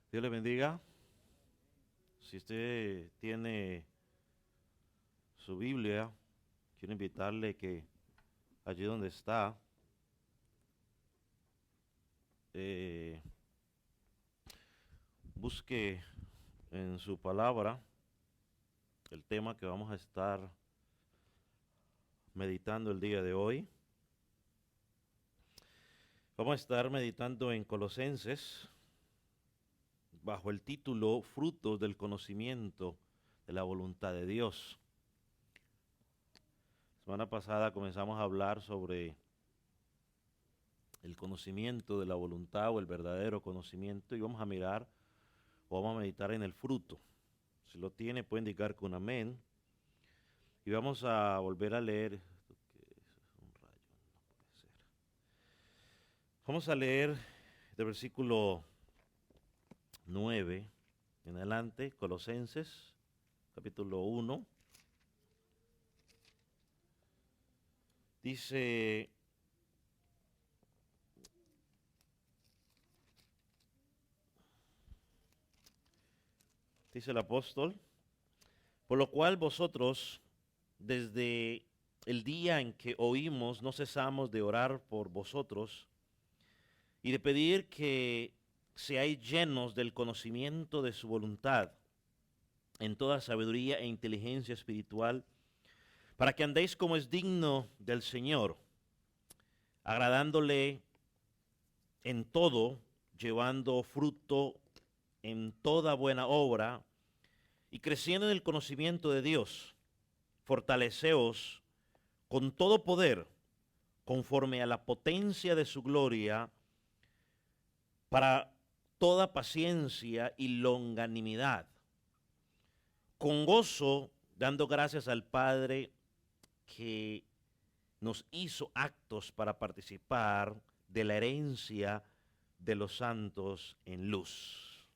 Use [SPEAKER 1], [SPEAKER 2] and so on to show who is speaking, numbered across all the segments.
[SPEAKER 1] Dios le bendiga. Si usted tiene su Biblia, quiero invitarle que allí donde está, eh, busque en su palabra el tema que vamos a estar meditando el día de hoy. Vamos a estar meditando en Colosenses bajo el título Frutos del conocimiento de la voluntad de Dios. La semana pasada comenzamos a hablar sobre el conocimiento de la voluntad o el verdadero conocimiento y vamos a mirar o vamos a meditar en el fruto. Si lo tiene puede indicar con amén. Y vamos a volver a leer. ¿Esto qué es? Un rayo, no puede ser. Vamos a leer del versículo 9 en adelante, Colosenses, capítulo 1. Dice el apóstol, por lo cual vosotros, desde el día en que oímos, no cesamos de orar por vosotros y de pedir que seáis llenos del conocimiento de su voluntad, en toda sabiduría e inteligencia espiritual, para que andéis como es digno del Señor, agradándole en todo, llevando fruto en toda buena obra y creciendo en el conocimiento de Dios. Fortaleceos con todo poder, conforme a la potencia de su gloria, para toda paciencia y longanimidad, con gozo, dando gracias al Padre que nos hizo actos para participar de la herencia de los santos en luz.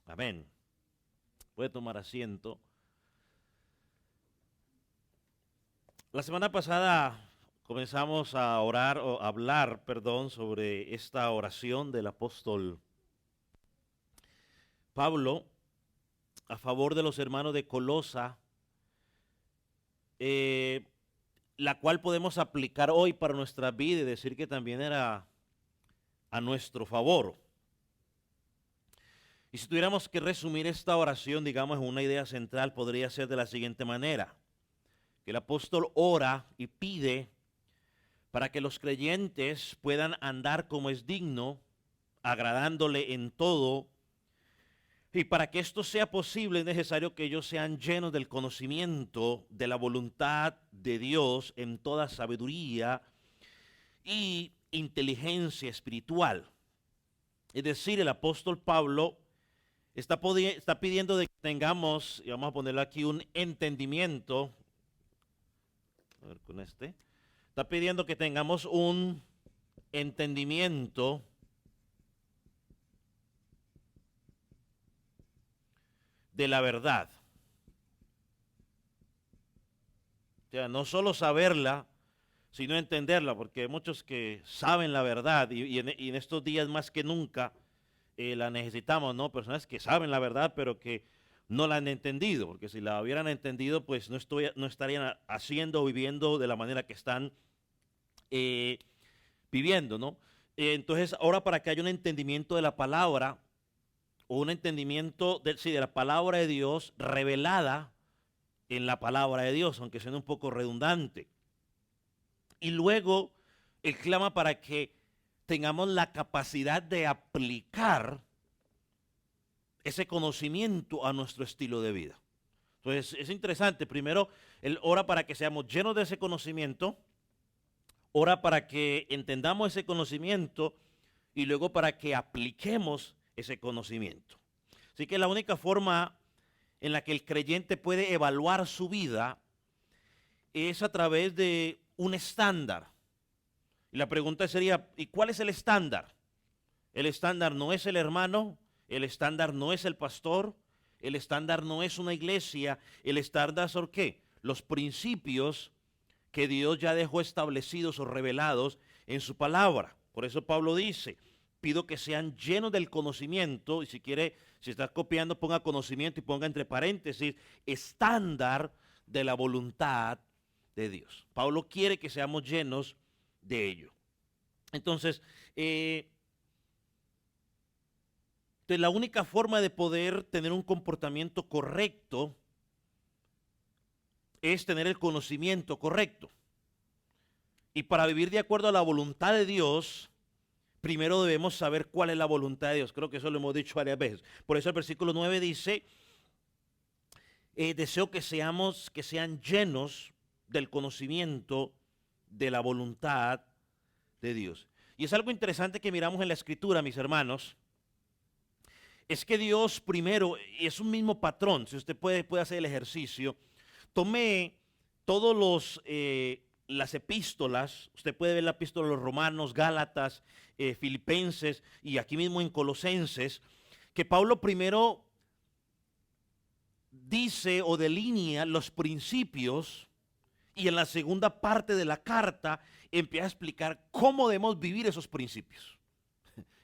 [SPEAKER 1] Amén. Puede tomar asiento. La semana pasada comenzamos a orar o a hablar, sobre esta oración del apóstol Pablo a favor de los hermanos de Colosa, la cual podemos aplicar hoy para nuestra vida y decir que también era a nuestro favor. Y si tuviéramos que resumir esta oración, digamos, en una idea central, podría ser de la siguiente manera: que el apóstol ora y pide para que los creyentes puedan andar como es digno, agradándole en todo. Y para que esto sea posible es necesario que ellos sean llenos del conocimiento de la voluntad de Dios en toda sabiduría y inteligencia espiritual. Es decir, el apóstol Pablo está pidiendo de que tengamos, y vamos a ponerlo aquí, un entendimiento. A ver, con este. Está pidiendo que tengamos un entendimiento de la verdad. O sea, no solo saberla, sino entenderla, porque hay muchos que saben la verdad y en estos días más que nunca la necesitamos, ¿no? Personas que saben la verdad, pero que no la han entendido, porque si la hubieran entendido, pues no estarían haciendo o viviendo de la manera que están viviendo, ¿no? Entonces, ahora para que haya un entendimiento de la palabra, o un entendimiento de la palabra de Dios revelada en la palabra de Dios, aunque suene un poco redundante. Y luego, él clama para que tengamos la capacidad de aplicar ese conocimiento a nuestro estilo de vida. Entonces, es interesante. Primero, él ora para que seamos llenos de ese conocimiento, ora para que entendamos ese conocimiento y luego para que apliquemos ese conocimiento. Así que la única forma en la que el creyente puede evaluar su vida es a través de un estándar. Y la pregunta sería, ¿y cuál es el estándar? El estándar no es el hermano, el estándar no es el pastor, el estándar no es una iglesia, el estándar son ¿qué? Los principios que Dios ya dejó establecidos o revelados en su palabra. Por eso Pablo dice, pido que sean llenos del conocimiento, y si Si estás copiando, ponga conocimiento y ponga entre paréntesis estándar de la voluntad de Dios. Pablo quiere que seamos llenos de ello. Entonces, la única forma de poder tener un comportamiento correcto es tener el conocimiento correcto. Y para vivir de acuerdo a la voluntad de Dios, primero debemos saber cuál es la voluntad de Dios. Creo que eso lo hemos dicho varias veces. Por eso el versículo 9 dice, deseo que sean llenos del conocimiento de la voluntad de Dios. Y es algo interesante que miramos en la Escritura, mis hermanos, es que Dios primero, y es un mismo patrón, si usted puede hacer el ejercicio, tome todos las epístolas, usted puede ver la epístola de los Romanos, Gálatas, Filipenses y aquí mismo en Colosenses, que Pablo primero dice o delinea los principios y en la segunda parte de la carta empieza a explicar cómo debemos vivir esos principios.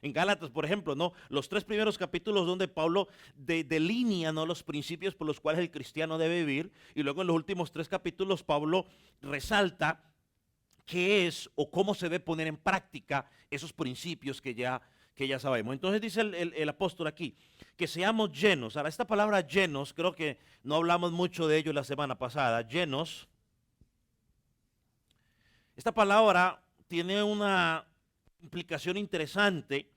[SPEAKER 1] En Gálatas, por ejemplo, ¿no? Los 3 primeros capítulos donde Pablo delinea, ¿no?, los principios por los cuales el cristiano debe vivir, y luego en los últimos 3 capítulos Pablo resalta qué es o cómo se debe poner en práctica esos principios que ya sabemos. Entonces dice el apóstol aquí, que seamos llenos. Ahora, esta palabra llenos, creo que no hablamos mucho de ello la semana pasada. Llenos, esta palabra tiene una implicación interesante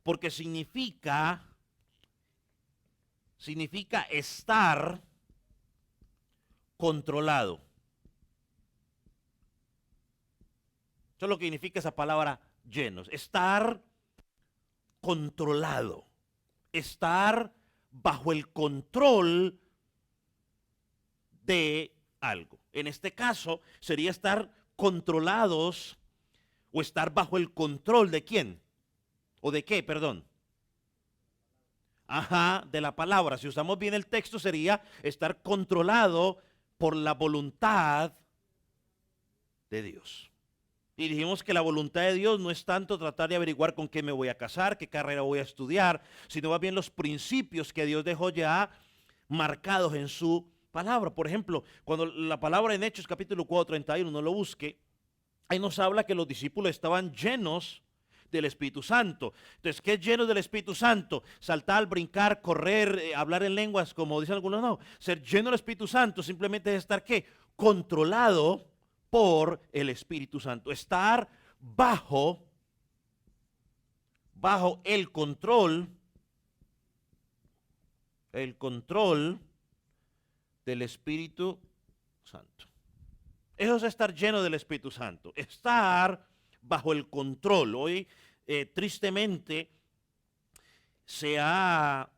[SPEAKER 1] porque significa estar controlado. Eso es lo que significa esa palabra llenos. Estar controlado. Estar bajo el control de algo. En este caso sería estar controlados o estar bajo el control de quién. ¿O de qué? Perdón. Ajá, de la palabra. Si usamos bien el texto sería estar controlado por la voluntad de Dios. Y dijimos que la voluntad de Dios no es tanto tratar de averiguar con qué me voy a casar, qué carrera voy a estudiar, sino más bien los principios que Dios dejó ya marcados en su palabra. Por ejemplo, cuando la palabra en Hechos capítulo 4:31, no lo busque, ahí nos habla que los discípulos estaban llenos del Espíritu Santo. Entonces, ¿qué es lleno del Espíritu Santo? Saltar, brincar, correr, hablar en lenguas, como dicen algunos, no. Ser lleno del Espíritu Santo simplemente es estar, ¿qué? Controlado por el Espíritu Santo. Estar bajo el control del Espíritu Santo. Eso es estar lleno del Espíritu Santo. Estar bajo el control. Hoy, tristemente, se ha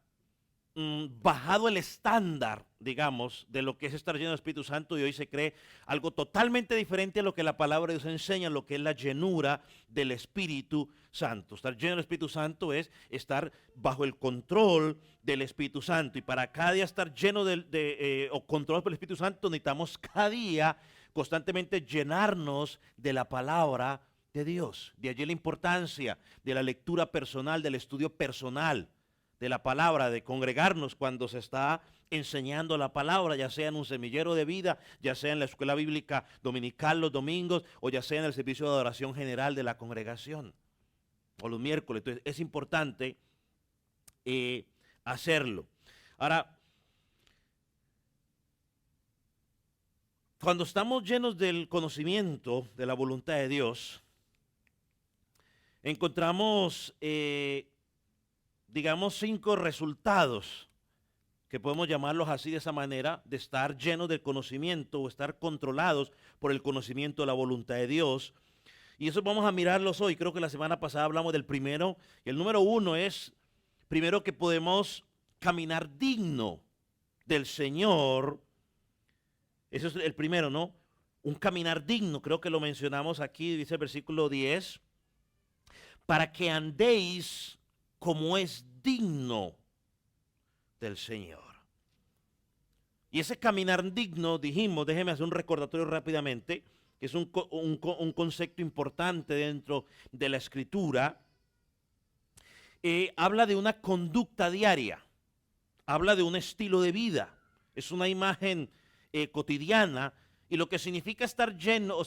[SPEAKER 1] bajado el estándar, digamos, de lo que es estar lleno del Espíritu Santo, y hoy se cree algo totalmente diferente a lo que la palabra de Dios enseña, lo que es la llenura del Espíritu Santo. Estar lleno del Espíritu Santo es estar bajo el control del Espíritu Santo, y para cada día estar lleno o controlado por el Espíritu Santo necesitamos cada día constantemente llenarnos de la palabra de Dios. De allí la importancia de la lectura personal, del estudio personal de la palabra, de congregarnos cuando se está enseñando la palabra, ya sea en un semillero de vida, ya sea en la escuela bíblica dominical los domingos, o ya sea en el servicio de adoración general de la congregación, o los miércoles. Entonces es importante hacerlo. Ahora, cuando estamos llenos del conocimiento de la voluntad de Dios, encontramos digamos 5 resultados, que podemos llamarlos así, de esa manera, de estar llenos del conocimiento o estar controlados por el conocimiento de la voluntad de Dios. Y eso vamos a mirarlos hoy. Creo que la semana pasada hablamos del primero. Y el número 1 es, primero, que podemos caminar digno del Señor. Ese es el primero, ¿no? Un caminar digno, creo que lo mencionamos aquí, dice el versículo 10, para que andéis como es digno del Señor. Y ese caminar digno, dijimos, déjeme hacer un recordatorio rápidamente, que es un concepto importante dentro de la Escritura. Habla de una conducta diaria. habla de un estilo de vida. Es una imagen cotidiana, y lo que significa estar lleno,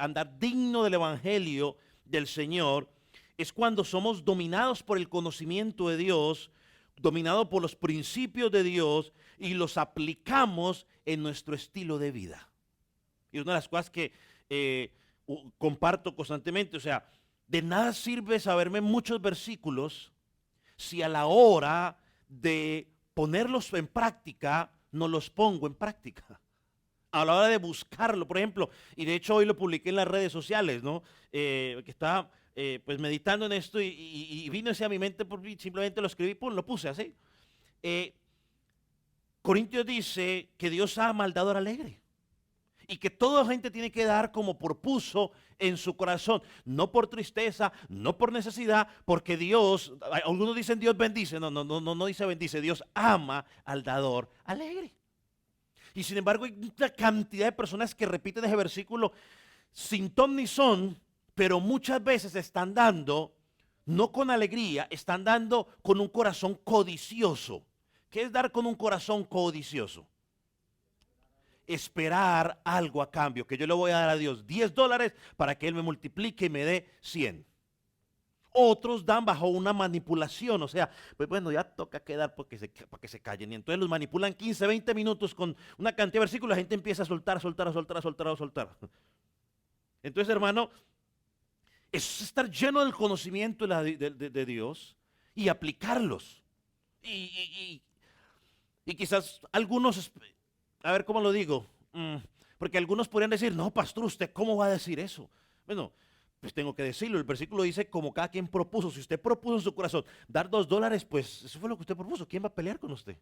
[SPEAKER 1] andar digno del evangelio del Señor, es cuando somos dominados por el conocimiento de Dios, dominados por los principios de Dios, y los aplicamos en nuestro estilo de vida. Y una de las cosas que comparto constantemente, o sea, de nada sirve saberme muchos versículos si a la hora de ponerlos en práctica no los pongo en práctica. A la hora de buscarlo, por ejemplo, y de hecho hoy lo publiqué en las redes sociales, ¿no? Que estaba pues meditando en esto, y vino ese a mi mente, simplemente lo escribí, pues lo puse así. Corintios dice que Dios ama al dador alegre, y que toda gente tiene que dar como propuso en su corazón, no por tristeza, no por necesidad, porque Dios, algunos dicen Dios bendice, no dice bendice, Dios ama al dador alegre. Y sin embargo hay una cantidad de personas que repiten ese versículo sin ton ni son, pero muchas veces están dando, no con alegría, están dando con un corazón codicioso. ¿Qué es dar con un corazón codicioso? Esperar algo a cambio, que yo le voy a dar a Dios $10 para que Él me multiplique y me dé 100. Otros dan bajo una manipulación, o sea, pues bueno, ya toca quedar para que se callen. Y entonces los manipulan 15, 20 minutos con una cantidad de versículos, la gente empieza a soltar. Entonces, hermano, es estar lleno del conocimiento de Dios y aplicarlos. Y quizás algunos, a ver cómo lo digo, porque algunos podrían decir, no, pastor, ¿usted cómo va a decir eso? Bueno, pues tengo que decirlo. El versículo dice como cada quien propuso. Si usted propuso en su corazón dar $2, pues eso fue lo que usted propuso. ¿Quién va a pelear con usted?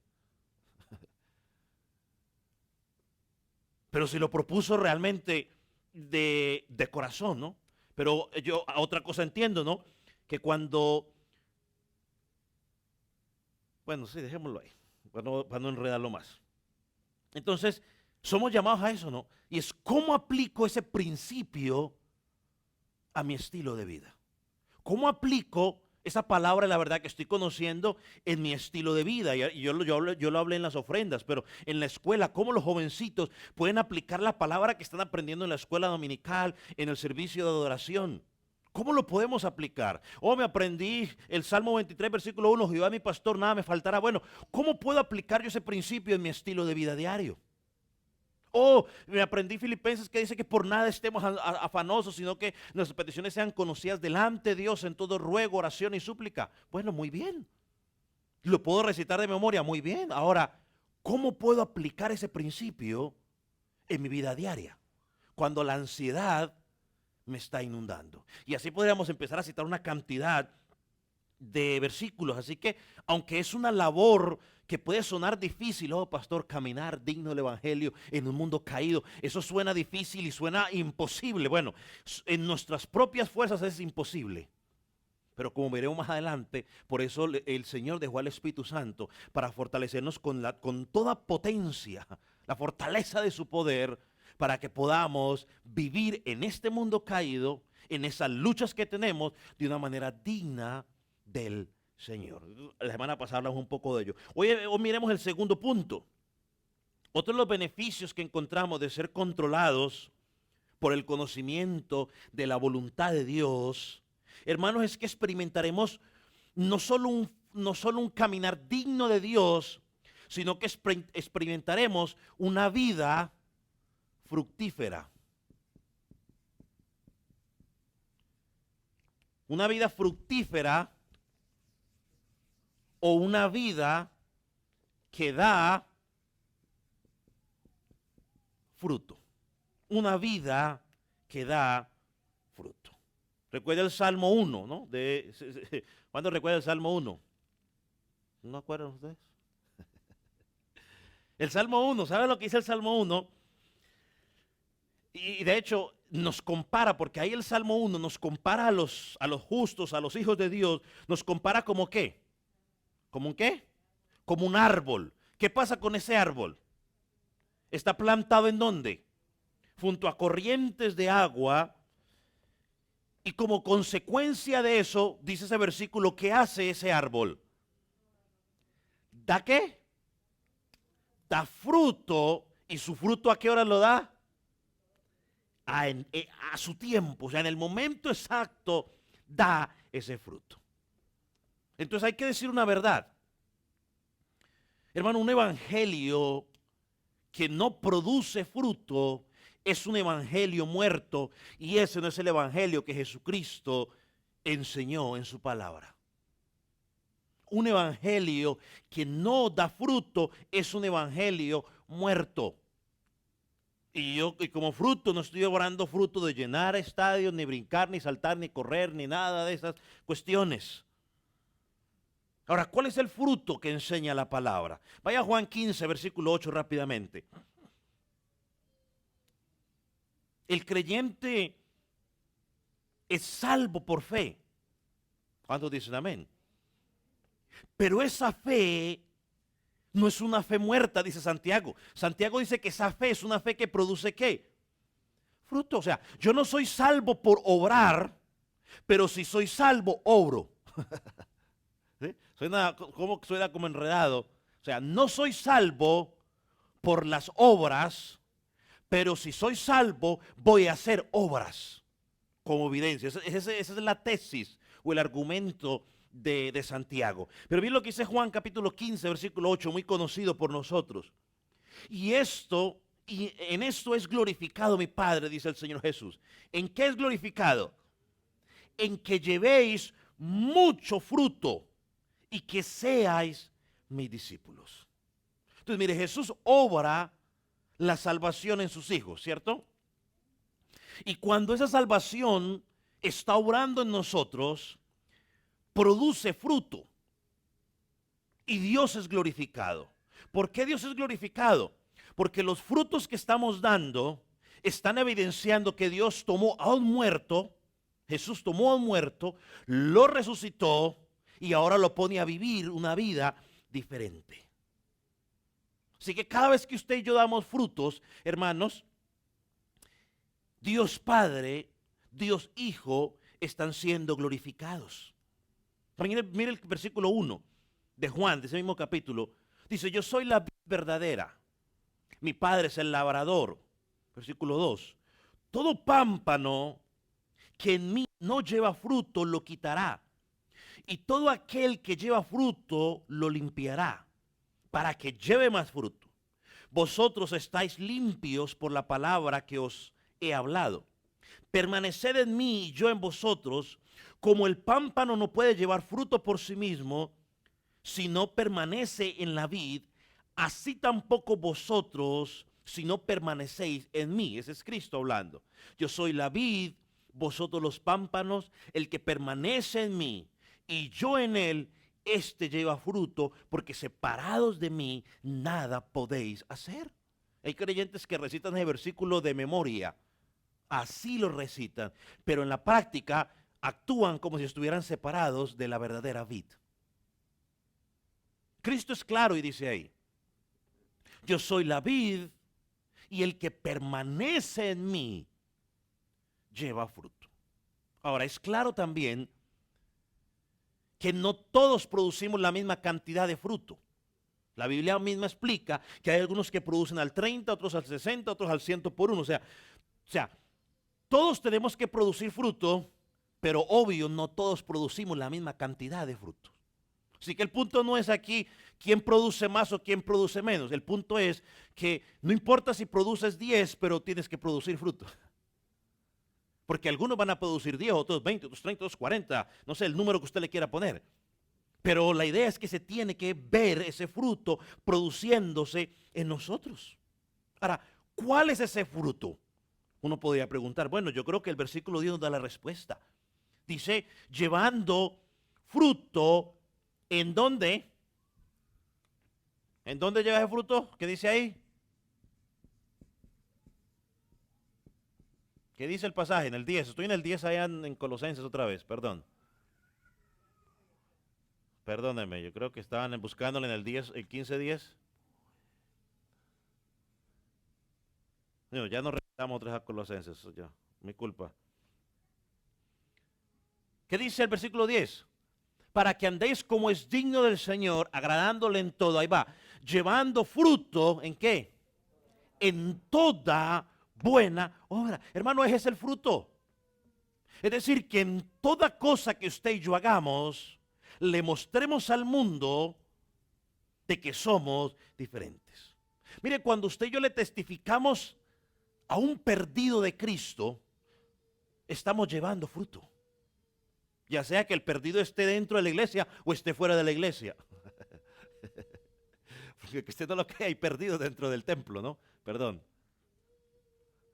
[SPEAKER 1] Pero si lo propuso realmente de corazón, ¿no? Pero yo otra cosa entiendo, ¿no? Que cuando, bueno, sí, dejémoslo ahí, para no enredarlo más. Entonces, somos llamados a eso, ¿no? Y es cómo aplico ese principio a mi estilo de vida. ¿Cómo aplico esa palabra de la verdad que estoy conociendo en mi estilo de vida? Y yo lo hablé en las ofrendas, pero en la escuela, ¿cómo los jovencitos pueden aplicar la palabra que están aprendiendo en la escuela dominical, en el servicio de adoración? ¿Cómo lo podemos aplicar? Me aprendí el Salmo 23, versículo 1, Jehová mi pastor, nada me faltará. Bueno, ¿cómo puedo aplicar yo ese principio en mi estilo de vida diario? Me aprendí Filipenses, que dice que por nada estemos afanosos, sino que nuestras peticiones sean conocidas delante de Dios en todo ruego, oración y súplica. Bueno, muy bien. Lo puedo recitar de memoria, muy bien. Ahora, ¿cómo puedo aplicar ese principio en mi vida diaria? Cuando la ansiedad me está inundando. Y así podríamos empezar a citar una cantidad de versículos. Así que, aunque es una labor que puede sonar difícil, pastor, caminar digno del evangelio en un mundo caído, eso suena difícil y suena imposible. Bueno, en nuestras propias fuerzas es imposible, pero como veremos más adelante, por eso el Señor dejó al Espíritu Santo para fortalecernos con toda potencia, la fortaleza de su poder, para que podamos vivir en este mundo caído, en esas luchas que tenemos, de una manera digna del Señor. La semana pasada hablamos un poco de ello. Hoy miremos el segundo punto. Otro de los beneficios que encontramos de ser controlados por el conocimiento de la voluntad de Dios, hermanos, es que experimentaremos no solo un caminar digno de Dios, sino que experimentaremos una vida fructífera. Una vida fructífera, o una vida que da fruto. Una vida que da fruto. Recuerda el Salmo 1, ¿no? ¿Cuándo recuerda el Salmo 1? ¿No acuerdan ustedes? El Salmo 1, ¿saben lo que dice el Salmo 1? Y de hecho nos compara, porque ahí el Salmo 1 nos compara a los justos, a los hijos de Dios, nos compara como ¿qué? ¿Como un qué? Como un árbol. ¿Qué pasa con ese árbol? ¿Está plantado en dónde? Junto a corrientes de agua. Y como consecuencia de eso, dice ese versículo, ¿qué hace ese árbol? ¿Da qué? Da fruto. ¿Y su fruto a qué hora lo da? A su tiempo, o sea, en el momento exacto da ese fruto. Entonces hay que decir una verdad. Hermano, un evangelio que no produce fruto es un evangelio muerto, y ese no es el evangelio que Jesucristo enseñó en su palabra. Un evangelio que no da fruto es un evangelio muerto. Y como fruto no estoy obrando fruto de llenar estadios, ni brincar, ni saltar, ni correr, ni nada de esas cuestiones. Ahora, ¿cuál es el fruto que enseña la palabra? Vaya a Juan 15, versículo 8 rápidamente. El creyente es salvo por fe. ¿Cuántos dicen amén? Pero esa fe no es una fe muerta, dice Santiago. Santiago dice que esa fe es una fe que produce ¿qué? Fruto. O sea, yo no soy salvo por obrar, pero si soy salvo, obro. ¿Sí? Suena como enredado. O sea, no soy salvo por las obras, pero si soy salvo, voy a hacer obras como evidencia. Esa es la tesis o el argumento de Santiago. Pero bien lo que dice Juan capítulo 15, versículo 8, muy conocido por nosotros. Y en esto es glorificado mi Padre, dice el Señor Jesús. ¿En qué es glorificado? En que llevéis mucho fruto y que seáis mis discípulos. Entonces, mire, Jesús obra la salvación en sus hijos, ¿cierto? Y cuando esa salvación está obrando en nosotros, produce fruto y Dios es glorificado. ¿Por qué Dios es glorificado? Porque los frutos que estamos dando están evidenciando que Dios tomó a un muerto, Jesús tomó a un muerto, lo resucitó y ahora lo pone a vivir una vida diferente. Así que cada vez que usted y yo damos frutos, hermanos, Dios Padre, Dios Hijo están siendo glorificados. Mire el versículo 1 de Juan, de ese mismo capítulo. Dice, yo soy la vid verdadera, mi Padre es el labrador. Versículo 2, todo pámpano que en mí no lleva fruto lo quitará, y todo aquel que lleva fruto lo limpiará, para que lleve más fruto. Vosotros estáis limpios por la palabra que os he hablado. Permaneced en mí y yo en vosotros, como el pámpano no puede llevar fruto por sí mismo, si no permanece en la vid, así tampoco vosotros, si no permanecéis en mí. Ese es Cristo hablando. Yo soy la vid, vosotros los pámpanos, el que permanece en mí y yo en él, este lleva fruto, porque separados de mí nada podéis hacer. Hay creyentes que recitan el versículo de memoria, así lo recitan, pero en la práctica actúan como si estuvieran separados de la verdadera vid. Cristo es claro y dice ahí, yo soy la vid y el que permanece en mí lleva fruto. Ahora, es claro también que no todos producimos la misma cantidad de fruto. La Biblia misma explica que hay algunos que producen al 30, otros al 60, otros al 100 por uno. O sea, todos tenemos que producir fruto, pero obvio no todos producimos la misma cantidad de fruto. Así que el punto no es aquí quién produce más o quién produce menos. El punto es que no importa si produces 10, pero tienes que producir fruto. Porque algunos van a producir 10, otros 20, otros 30, otros 40, no sé, el número que usted le quiera poner. Pero la idea es que se tiene que ver ese fruto produciéndose en nosotros. Ahora, ¿cuál es ese fruto? Uno podría preguntar, bueno, yo creo que el versículo 10 nos da la respuesta. Dice, llevando fruto, ¿en dónde? ¿En dónde lleva ese fruto? ¿Qué dice ahí? ¿Qué dice el pasaje? En el 10. Estoy en el 10 allá en Colosenses otra vez, perdón. Perdónenme, yo creo que estaban buscándole en el 10, el 15:10. No, ya no regresamos otra vez a Colosenses, ya, mi culpa. ¿Qué dice el versículo 10? para que andéis como es digno del Señor, agradándole en todo. Ahí va, llevando fruto, ¿en qué? En toda buena obra. Hermano, ese es el fruto. Es decir, que en toda cosa que usted y yo hagamos, le mostremos al mundo de que somos diferentes. Mire, cuando usted y yo le testificamos a un perdido de Cristo, estamos llevando fruto. Ya sea que el perdido esté dentro de la iglesia o esté fuera de la iglesia. Porque usted no lo cree, hay perdido dentro del templo, ¿no? Perdón.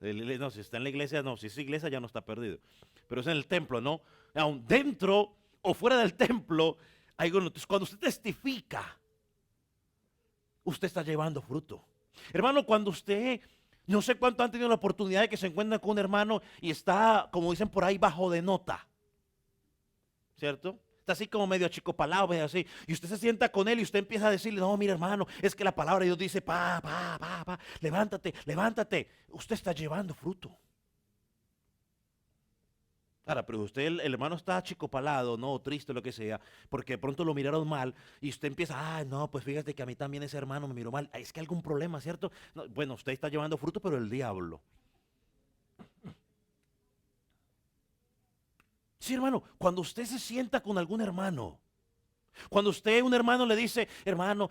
[SPEAKER 1] No, si está en la iglesia, no, si es iglesia ya no está perdido. Pero es en el templo, ¿no? Aún dentro o fuera del templo, entonces cuando usted testifica, usted está llevando fruto. Hermano, cuando usted, no sé cuánto han tenido la oportunidad de que se encuentren con un hermano y está, como dicen por ahí, bajo de nota. ¿Cierto? Está así como medio achicopalado, medio así. Y usted se sienta con él y usted empieza a decirle, no, mira hermano, es que la palabra de Dios dice, levántate, levántate. Usted está llevando fruto. Ahora, pero usted, el hermano está achicopalado, no, triste, lo que sea, porque de pronto lo miraron mal y usted empieza, no, pues fíjate que a mí también ese hermano me miró mal. Es que hay algún problema, ¿cierto? No, bueno, usted está llevando fruto, pero el diablo. Sí, hermano, cuando usted se sienta con algún hermano, cuando usted, un hermano le dice, hermano,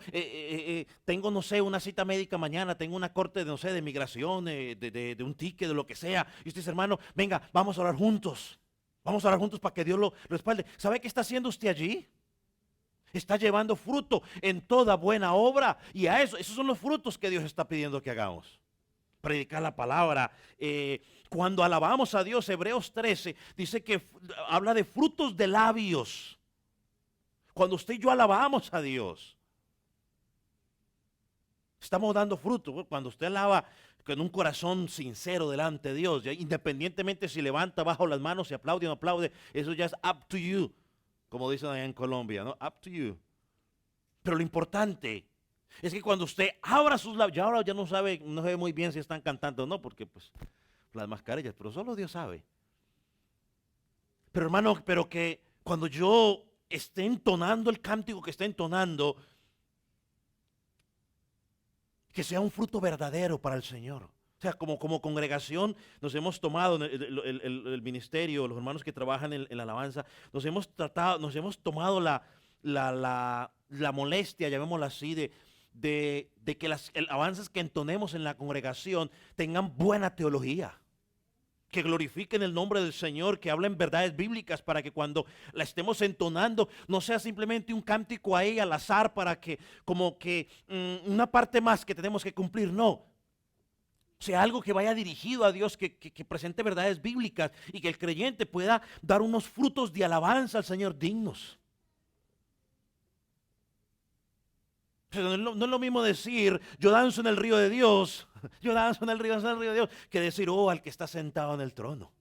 [SPEAKER 1] tengo, no sé, una cita médica mañana, tengo una corte, no sé, de migración, de un ticket, de lo que sea, y usted dice, hermano, venga, vamos a orar juntos. Vamos a orar juntos para que Dios lo respalde. ¿Sabe qué está haciendo usted allí? Está llevando fruto en toda buena obra. Y a eso, esos son los frutos que Dios está pidiendo que hagamos. Predicar la palabra. Cuando alabamos a Dios, Hebreos 13 dice que habla de frutos de labios. Cuando usted y yo alabamos a Dios, estamos dando fruto. Cuando usted alaba con un corazón sincero delante de Dios, ya, independientemente si levanta bajo las manos, si aplaude o no aplaude, eso ya es up to you, como dicen allá en Colombia, ¿no? Up to you. Pero lo importante es que cuando usted abra sus labios, ya ahora ya no sabe muy bien si están cantando o no, porque pues las mascarillas, pero solo Dios sabe. Pero hermano, pero que cuando yo esté entonando el cántico que está entonando, que sea un fruto verdadero para el Señor. O sea, como congregación nos hemos tomado el ministerio, los hermanos que trabajan en la alabanza, nos hemos tomado la molestia, llamémosla así, de que las alabanzas que entonemos en la congregación tengan buena teología, que glorifiquen el nombre del Señor, que hablen verdades bíblicas para que cuando la estemos entonando no sea simplemente un cántico ahí al azar para que como que una parte más que tenemos que cumplir, no. Sea algo que vaya dirigido a Dios, que presente verdades bíblicas y que el creyente pueda dar unos frutos de alabanza al Señor dignos. No es lo mismo decir, yo danzo en el río de Dios, yo danzo en el río de Dios, que decir, oh, al que está sentado en el trono.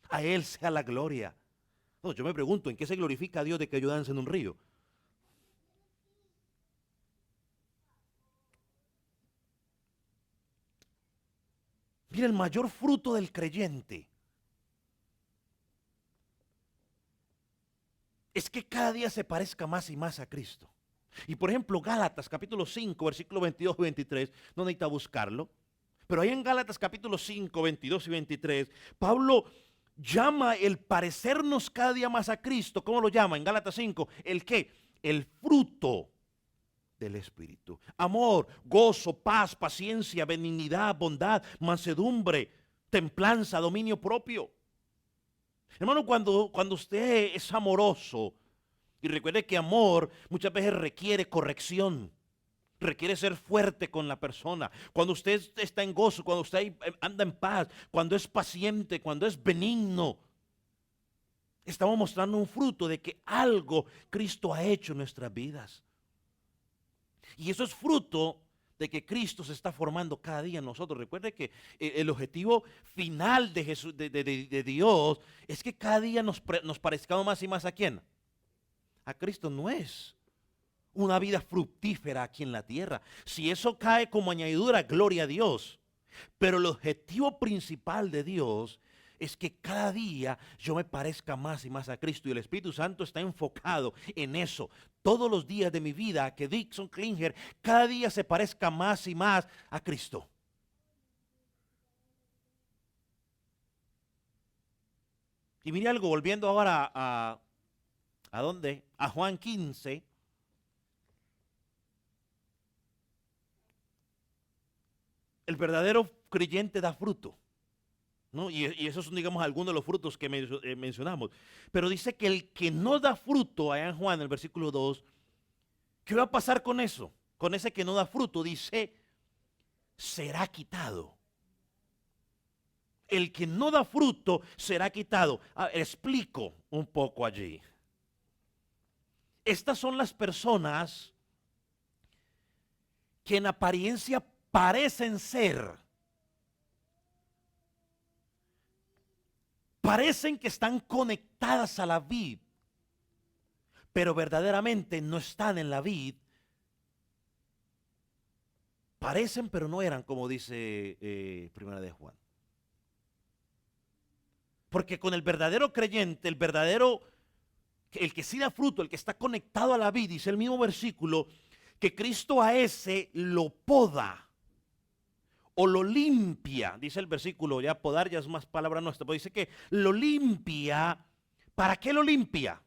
[SPEAKER 1] A Él sea la gloria. No, yo me pregunto, ¿en qué se glorifica a Dios de que yo dance en un río? Mira, el mayor fruto del creyente es que cada día se parezca más y más a Cristo. Y por ejemplo, Gálatas capítulo 5, versículo 22 y 23, no necesita buscarlo, pero ahí en Gálatas capítulo 5, 22 y 23, Pablo llama el parecernos cada día más a Cristo. ¿Cómo lo llama en Gálatas 5? ¿El qué? El fruto del Espíritu. Amor, gozo, paz, paciencia, benignidad, bondad, mansedumbre, templanza, dominio propio. Hermano, cuando usted es amoroso, y recuerde que amor muchas veces requiere corrección, requiere ser fuerte con la persona. Cuando usted está en gozo, cuando usted anda en paz, cuando es paciente, cuando es benigno, estamos mostrando un fruto de que algo Cristo ha hecho en nuestras vidas. Y eso es fruto de que Cristo se está formando cada día en nosotros. Recuerde que el objetivo final de Jesús, de Dios, es que cada día nos parezcamos más y más a ¿quién? A Cristo. No es una vida fructífera aquí en la tierra. Si eso cae como añadidura, gloria a Dios. Pero el objetivo principal de Dios es que cada día yo me parezca más y más a Cristo, y el Espíritu Santo está enfocado en eso. Todos los días de mi vida, que Dixon Klinger cada día se parezca más y más a Cristo. Y mire algo, volviendo ahora ¿a dónde? A Juan 15. El verdadero creyente da fruto, ¿no? Y esos son, digamos, algunos de los frutos que mencionamos. Pero dice que el que no da fruto, allá en Juan, en el versículo 2, ¿qué va a pasar con eso? Con ese que no da fruto, dice, será quitado. El que no da fruto será quitado. Explico un poco allí. Estas son las personas que en apariencia parecen que están conectadas a la vid, pero verdaderamente no están en la vid. Parecen, pero no eran, como dice Primera de Juan. Porque con el verdadero creyente, el que sí da fruto, el que está conectado a la vid, dice el mismo versículo, que Cristo a ese lo poda o lo limpia. Dice el versículo, ya podar ya es más palabra nuestra, pero dice que lo limpia. ¿Para qué lo limpia?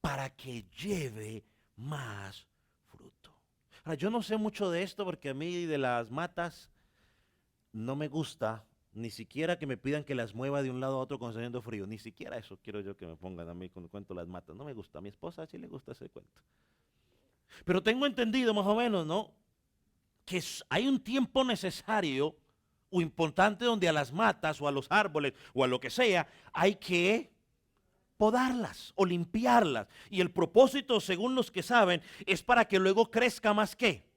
[SPEAKER 1] Para que lleve más fruto. Ahora, yo no sé mucho de esto porque a mí de las matas no me gusta. Ni siquiera que me pidan que las mueva de un lado a otro cuando está haciendo frío. Ni siquiera eso quiero yo que me pongan a mí cuando cuento las matas. No me gusta. A mi esposa sí le gusta ese cuento. Pero tengo entendido más o menos, ¿no? Que hay un tiempo necesario o importante donde a las matas o a los árboles o a lo que sea hay que podarlas o limpiarlas. Y el propósito, según los que saben, es para que luego crezca más que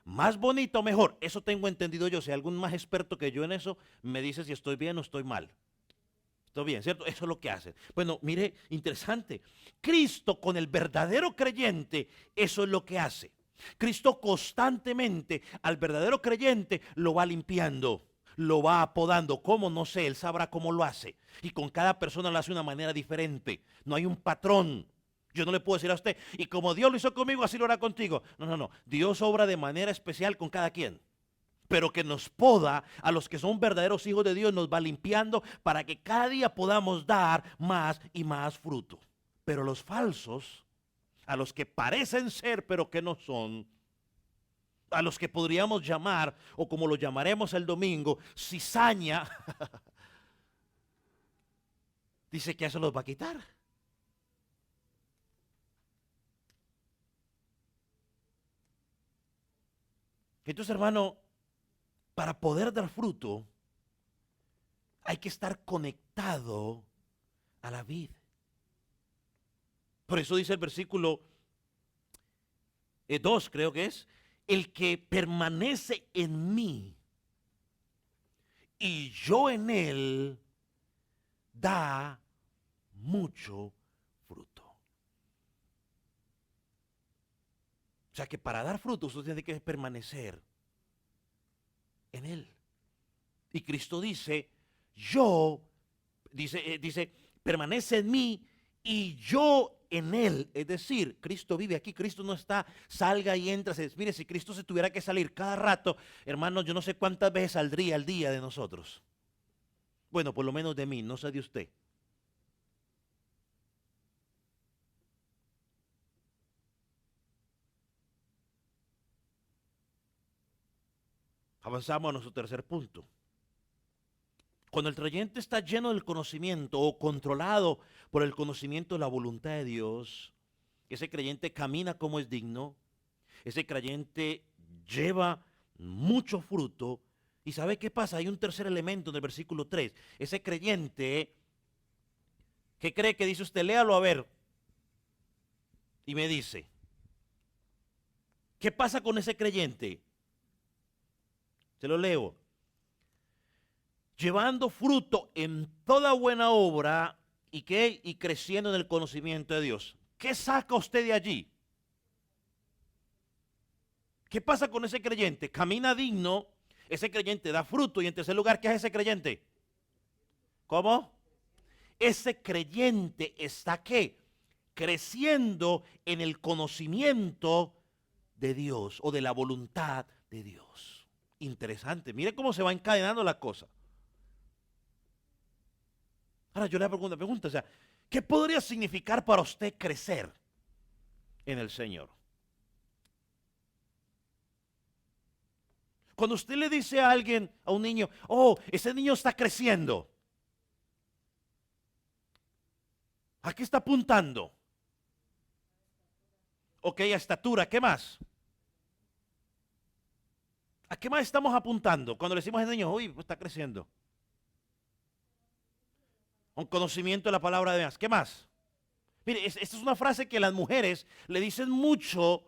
[SPEAKER 1] más bonito, mejor. Eso tengo entendido yo. Si hay algún más experto que yo en eso, me dice si estoy bien o estoy mal. Estoy bien, ¿cierto? Eso es lo que hacen. Bueno, mire, interesante. Cristo con el verdadero creyente, eso es lo que hace. Cristo constantemente al verdadero creyente lo va limpiando, lo va apodando. ¿Cómo? No sé, Él sabrá cómo lo hace. Y con cada persona lo hace de una manera diferente. No hay un patrón. Yo no le puedo decir a usted, y como Dios lo hizo conmigo, así lo hará contigo. No, no, no. Dios obra de manera especial con cada quien. Pero que nos poda a los que son verdaderos hijos de Dios, nos va limpiando para que cada día podamos dar más y más fruto. Pero los falsos, a los que parecen ser pero que no son, a los que podríamos llamar, o como lo llamaremos el domingo, cizaña, dice que eso los va a quitar. Entonces, hermano, para poder dar fruto, hay que estar conectado a la vid. Por eso dice el versículo 2, creo que es, el que permanece en mí y yo en él, da mucho fruto. O sea que para dar fruto usted tiene que permanecer en él. Y Cristo dice, dice, permanece en mí y yo en él. Es decir, Cristo vive aquí, Cristo no está, salga y entra. Mire, si Cristo se tuviera que salir cada rato, hermanos, yo no sé cuántas veces saldría al día de nosotros. Bueno, por lo menos de mí, no sé de usted. Avanzamos a nuestro tercer punto. Cuando el creyente está lleno del conocimiento o controlado por el conocimiento de la voluntad de Dios, ese creyente camina como es digno, ese creyente lleva mucho fruto. ¿Y sabe qué pasa? Hay un tercer elemento en el versículo 3. Ese creyente, ¿qué cree que dice usted? Léalo a ver. Y me dice, ¿qué pasa con ese creyente? Se lo leo. Llevando fruto en toda buena obra y que y creciendo en el conocimiento de Dios. ¿Qué saca usted de allí? ¿Qué pasa con ese creyente? Camina digno, ese creyente da fruto y en tercer lugar, ¿qué es ese creyente? ¿Cómo? Ese creyente está ¿qué? Creciendo en el conocimiento de Dios o de la voluntad de Dios. Interesante. Mire cómo se va encadenando la cosa. Ahora yo le hago una pregunta, o sea, ¿qué podría significar para usted crecer en el Señor? Cuando usted le dice a alguien, a un niño, oh, ese niño está creciendo, ¿a qué está apuntando? Ok, a estatura, ¿qué más? ¿A qué más estamos apuntando cuando le decimos al niño, uy, pues está creciendo? Un conocimiento de la palabra de Dios. ¿Qué más? Mire, esta es una frase que las mujeres le dicen mucho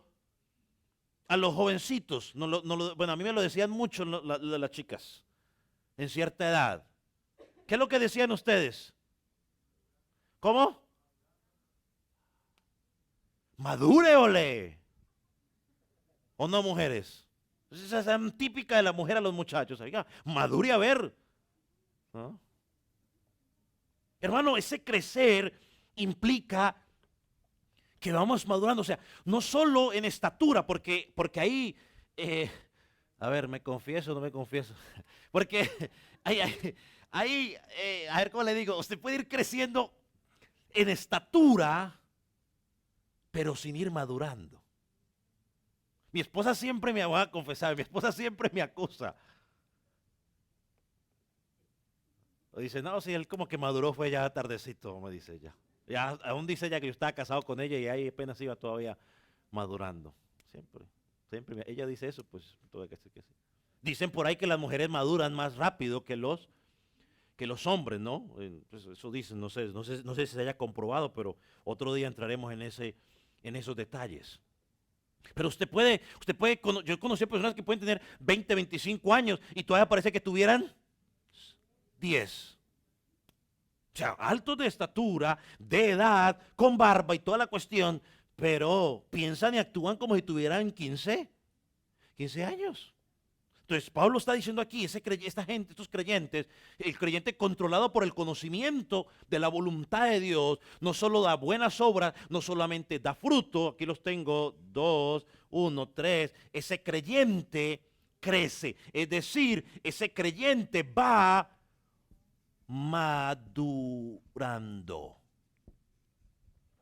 [SPEAKER 1] a los jovencitos. Bueno, a mí me lo decían mucho las chicas en cierta edad. ¿Qué es lo que decían ustedes? ¿Cómo? Madure, ole. ¿O no, mujeres? Esa es típica de la mujer a los muchachos. Oiga, madure a ver. ¿No? Hermano, ese crecer implica que vamos madurando, o sea, no solo en estatura, porque ahí, a ver, ¿me confieso o no me confieso? Porque a ver cómo le digo, usted puede ir creciendo en estatura, pero sin ir madurando. Mi esposa siempre me va a confesar, mi esposa siempre me acusa. Dice, no, si él como que maduró fue ya tardecito, me dice ella. Ya, aún dice ella que yo estaba casado con ella y ahí apenas iba todavía madurando. Siempre, siempre. Ella dice eso, pues todo hay que decir que sí. Dicen por ahí que las mujeres maduran más rápido que los hombres, ¿no? Pues eso dicen, no sé si se haya comprobado, pero otro día entraremos en esos detalles. Pero yo conocí a personas que pueden tener 20, 25 años y todavía parece que tuvieran 10. O sea, altos de estatura, de edad, con barba y toda la cuestión, pero piensan y actúan como si tuvieran 15 años. Entonces, Pablo está diciendo aquí, esta gente, estos creyentes, el creyente controlado por el conocimiento de la voluntad de Dios, no solo da buenas obras, no solamente da fruto, aquí los tengo, 2, 1, 3, ese creyente crece, es decir, ese creyente va madurando.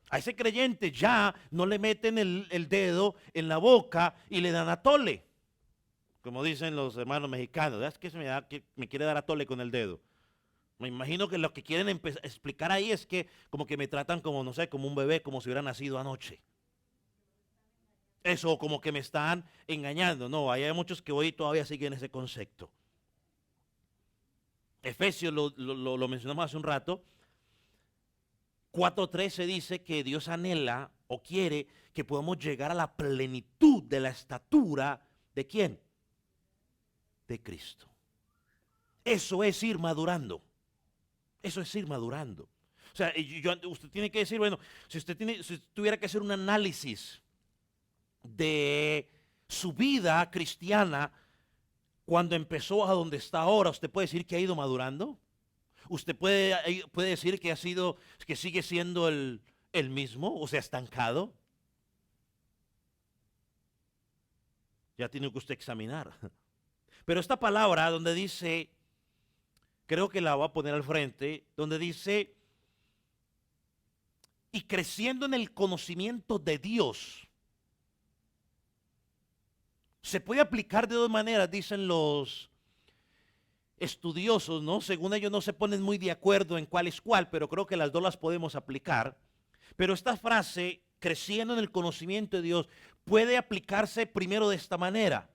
[SPEAKER 1] A ese creyente ya no le meten el dedo en la boca y le dan atole. Como dicen los hermanos mexicanos, es que me quiere dar atole con el dedo. Me imagino que lo que quieren explicar ahí es que como que me tratan como, no sé, como un bebé, como si hubiera nacido anoche. Eso, como que me están engañando. No, hay muchos que hoy todavía siguen ese concepto. Efesios lo mencionamos hace un rato. 4:13 dice que Dios anhela o quiere que podamos llegar a la plenitud de la estatura de ¿quién? De Cristo. Eso es ir madurando. Eso es ir madurando. O sea, usted tiene que decir, bueno, si usted tuviera que hacer un análisis de su vida cristiana cuando empezó a donde está ahora, ¿usted puede decir que ha ido madurando? ¿Usted puede decir que sigue siendo el mismo o sea, estancado? Ya tiene que usted examinar. Pero esta palabra donde dice, creo que la voy a poner al frente, donde dice, y creciendo en el conocimiento de Dios, se puede aplicar de dos maneras, dicen los estudiosos, ¿no? Según ellos no se ponen muy de acuerdo en cuál es cuál, pero creo que las dos las podemos aplicar. Pero esta frase, creciendo en el conocimiento de Dios, puede aplicarse primero de esta manera.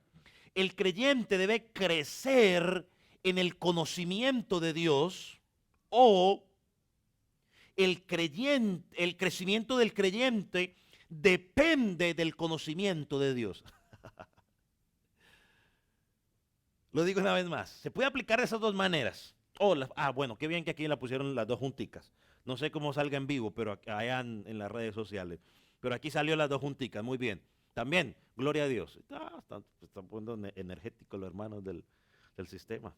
[SPEAKER 1] El creyente debe crecer en el conocimiento de Dios o el crecimiento del creyente depende del conocimiento de Dios. Lo digo una vez más. Se puede aplicar de esas dos maneras. Bueno, qué bien que aquí la pusieron las dos junticas. No sé cómo salga en vivo, pero allá en las redes sociales. Pero aquí salió las dos junticas, muy bien. También, gloria a Dios. Están poniendo energéticos los hermanos del sistema.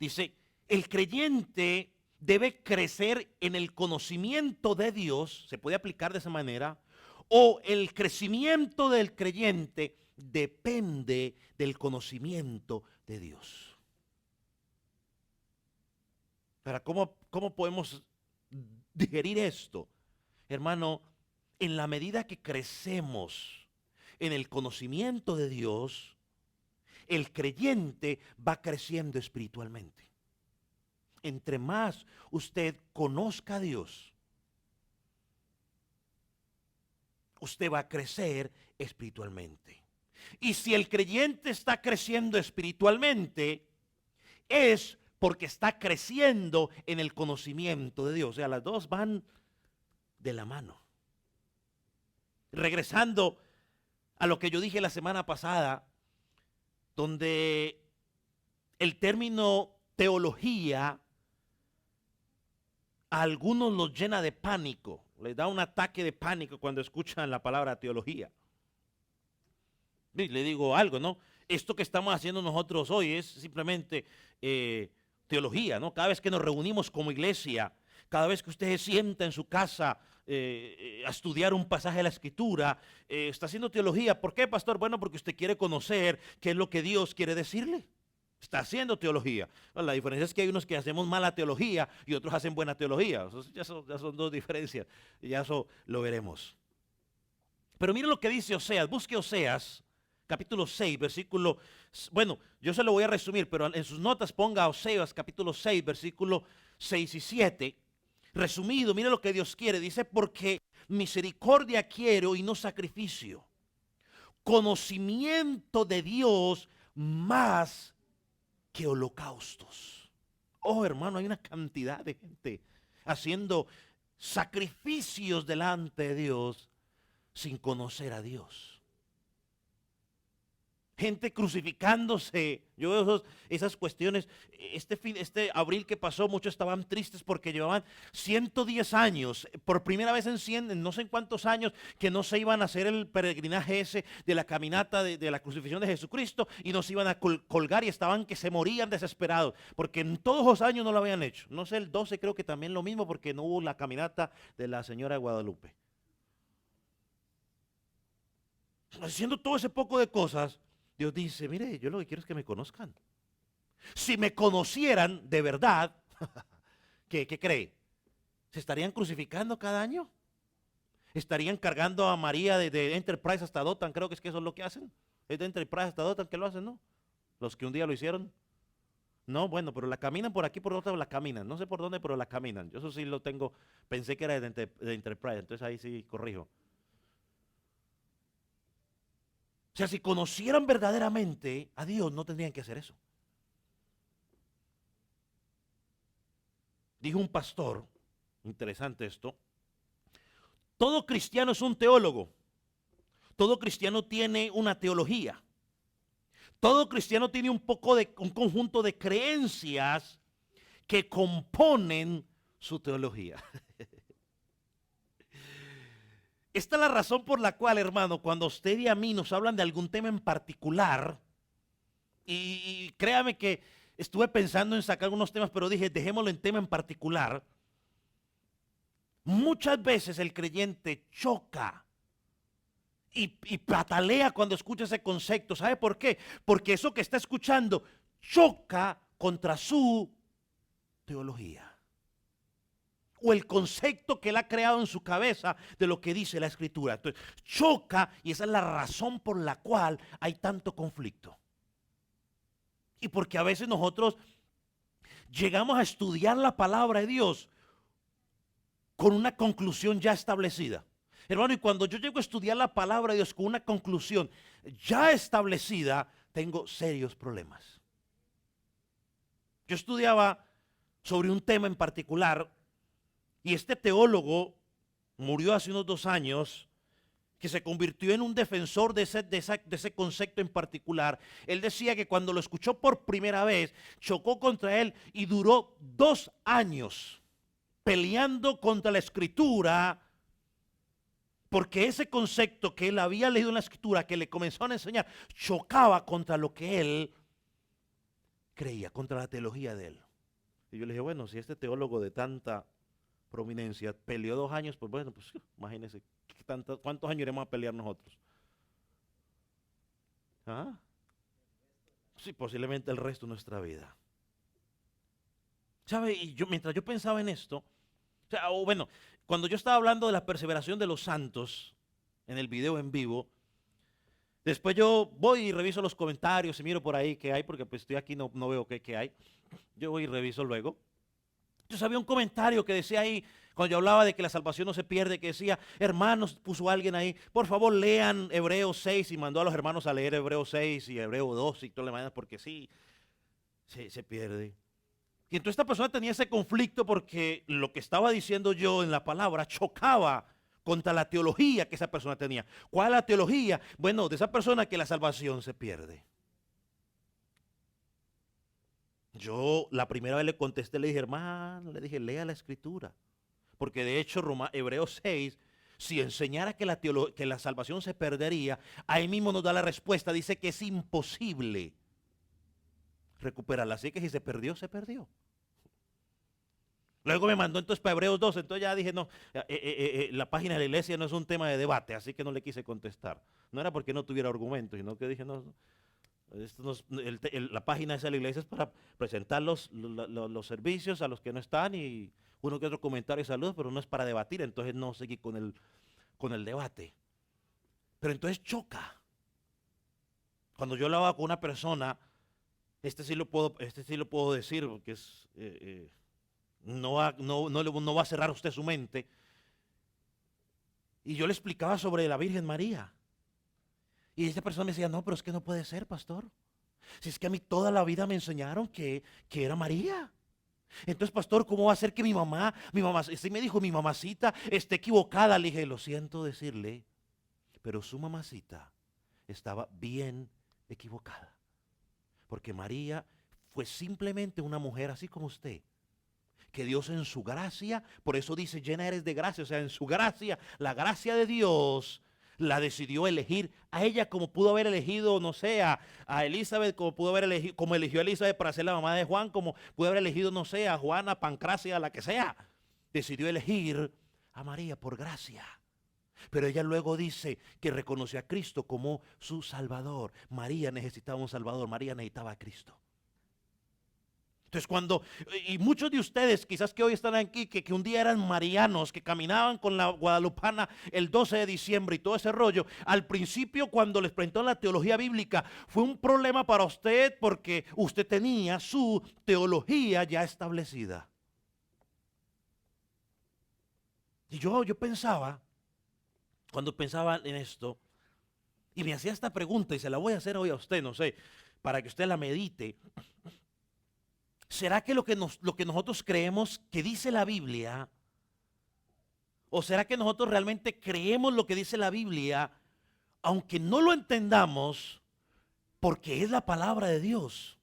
[SPEAKER 1] Dice, El creyente debe crecer en el conocimiento de Dios, se puede aplicar de esa manera, o el crecimiento del creyente depende del conocimiento de Dios. Ahora, ¿cómo podemos digerir esto? Hermano, en la medida que crecemos en el conocimiento de Dios, el creyente va creciendo espiritualmente. Entre más usted conozca a Dios, usted va a crecer espiritualmente. Y si el creyente está creciendo espiritualmente, es porque está creciendo en el conocimiento de Dios. O sea, las dos van de la mano. Regresando a lo que yo dije la semana pasada, donde el término teología a algunos los llena de pánico, les da un ataque de pánico cuando escuchan la palabra teología. Y le digo algo, ¿no? Esto que estamos haciendo nosotros hoy es simplemente teología, ¿no? Cada vez que nos reunimos como iglesia, cada vez que usted se sienta en su casa a estudiar un pasaje de la Escritura, está haciendo teología. ¿Por qué, pastor? Bueno, porque usted quiere conocer qué es lo que Dios quiere decirle. Está haciendo teología. Bueno, la diferencia es que hay unos que hacemos mala teología y otros hacen buena teología. Ya son dos diferencias. Ya eso lo veremos. Pero mire lo que dice Oseas. Busque Oseas, capítulo 6, versículo... Bueno, yo se lo voy a resumir, pero en sus notas ponga Oseas, capítulo 6, versículo 6 y 7. Resumido, mire lo que Dios quiere. Dice, porque misericordia quiero y no sacrificio. Conocimiento de Dios más que holocaustos. Oh, hermano, hay una cantidad de gente haciendo sacrificios delante de Dios sin conocer a Dios. Gente crucificándose. Yo veo esas cuestiones. Este abril que pasó, muchos estaban tristes porque llevaban 110 años, por primera vez en no sé en cuántos años, que no se iban a hacer el peregrinaje ese de la caminata de la crucifixión de Jesucristo, y no se iban a colgar, y estaban que se morían desesperados, porque en todos los años no lo habían hecho. No sé, el 12 creo que también lo mismo, porque no hubo la caminata de la señora de Guadalupe. Haciendo todo ese poco de cosas, Dios dice, mire, yo lo que quiero es que me conozcan. Si me conocieran de verdad, ¿qué cree? ¿Se estarían crucificando cada año? ¿Estarían cargando a María de Enterprise hasta Dothan? Creo que eso es lo que hacen. Es de Enterprise hasta Dothan que lo hacen, ¿no? Los que un día lo hicieron. No, bueno, pero la caminan por aquí, por otra la caminan. No sé por dónde, pero la caminan. Yo eso sí lo tengo, pensé que era de Enterprise, entonces ahí sí corrijo. O sea, si conocieran verdaderamente a Dios, no tendrían que hacer eso. Dijo un pastor, interesante esto, todo cristiano es un teólogo. Todo cristiano tiene una teología. Todo cristiano tiene un conjunto de creencias que componen su teología. Esta es la razón por la cual, hermano, cuando usted y a mí nos hablan de algún tema en particular, y créame que estuve pensando en sacar algunos temas, pero dije, dejémoslo en tema en particular. Muchas veces el creyente choca y patalea cuando escucha ese concepto. ¿Sabe por qué? Porque eso que está escuchando choca contra su teología, o el concepto que él ha creado en su cabeza de lo que dice la Escritura. Entonces, choca, y esa es la razón por la cual hay tanto conflicto. Y porque a veces nosotros llegamos a estudiar la palabra de Dios con una conclusión ya establecida. Hermano, y cuando yo llego a estudiar la palabra de Dios con una conclusión ya establecida, tengo serios problemas. Yo estudiaba sobre un tema en particular, y este teólogo murió hace unos 2 años, que se convirtió en un defensor de ese concepto en particular. Él decía que cuando lo escuchó por primera vez, chocó contra él y duró 2 años peleando contra la Escritura, porque ese concepto que él había leído en la Escritura, que le comenzó a enseñar, chocaba contra lo que él creía, contra la teología de él. Y yo le dije, bueno, si este teólogo de tanta prominencia peleó 2 años, pues bueno, pues imagínense, ¿cuántos años iremos a pelear nosotros? ¿Ah? Sí, posiblemente el resto de nuestra vida. ¿Sabe? Y yo, mientras yo pensaba en esto, o sea, o bueno, cuando yo estaba hablando de la perseveración de los santos en el video en vivo, después yo voy y reviso los comentarios y miro por ahí qué hay, porque pues estoy aquí, no veo qué hay. Yo voy y reviso luego. Entonces había un comentario que decía ahí, cuando yo hablaba de que la salvación no se pierde, que decía, hermanos, puso alguien ahí, por favor lean Hebreos 6 y mandó a los hermanos a leer Hebreos 6 y Hebreos 2 y todas las maneras, porque sí, se pierde. Y entonces esta persona tenía ese conflicto porque lo que estaba diciendo yo en la palabra chocaba contra la teología que esa persona tenía. ¿Cuál es la teología? Bueno, de esa persona que la salvación se pierde. Yo la primera vez le contesté, le dije, hermano, le dije, lea la escritura. Porque de hecho Hebreos 6, si enseñara que que la salvación se perdería, ahí mismo nos da la respuesta, dice que es imposible recuperarla. Así que si se perdió, se perdió. Luego me mandó entonces para Hebreos 2, entonces ya dije, no, la página de la iglesia no es un tema de debate, así que no le quise contestar. No era porque no tuviera argumentos, sino que dije, no, la página esa de la iglesia es para presentar los servicios a los que no están y uno que otro comentario y saludos, pero no es para debatir, entonces no seguí con el debate. Pero entonces choca. Cuando yo hablaba con una persona, este sí lo puedo decir, porque es, no va a cerrar usted su mente. Y yo le explicaba sobre la Virgen María. Y esta persona me decía, no, pero es que no puede ser, pastor. Si es que a mí toda la vida me enseñaron que era María. Entonces, pastor, ¿cómo va a ser que mi mamá, sí me dijo, mi mamacita esté equivocada? Le dije, lo siento decirle, pero su mamacita estaba bien equivocada. Porque María fue simplemente una mujer así como usted, que Dios en su gracia, por eso dice, llena eres de gracia, o sea, en su gracia, la gracia de Dios la decidió elegir a ella como pudo haber elegido, no sé, a Elizabeth, como pudo haber elegido, como eligió a Elizabeth para ser la mamá de Juan, como pudo haber elegido, no sé, a Juana, Pancracia, la que sea. Decidió elegir a María por gracia. Pero ella luego dice que reconoció a Cristo como su Salvador. María necesitaba un Salvador, María necesitaba a Cristo. Entonces y muchos de ustedes quizás que hoy están aquí, que un día eran marianos, que caminaban con la guadalupana el 12 de diciembre y todo ese rollo, al principio cuando les presentó la teología bíblica, fue un problema para usted porque usted tenía su teología ya establecida. Y yo pensaba, cuando pensaba en esto, y me hacía esta pregunta, y se la voy a hacer hoy a usted, no sé, para que usted la medite. ¿Será que lo que nosotros creemos que dice la Biblia, o será que nosotros realmente creemos lo que dice la Biblia, aunque no lo entendamos, porque es la palabra de Dios?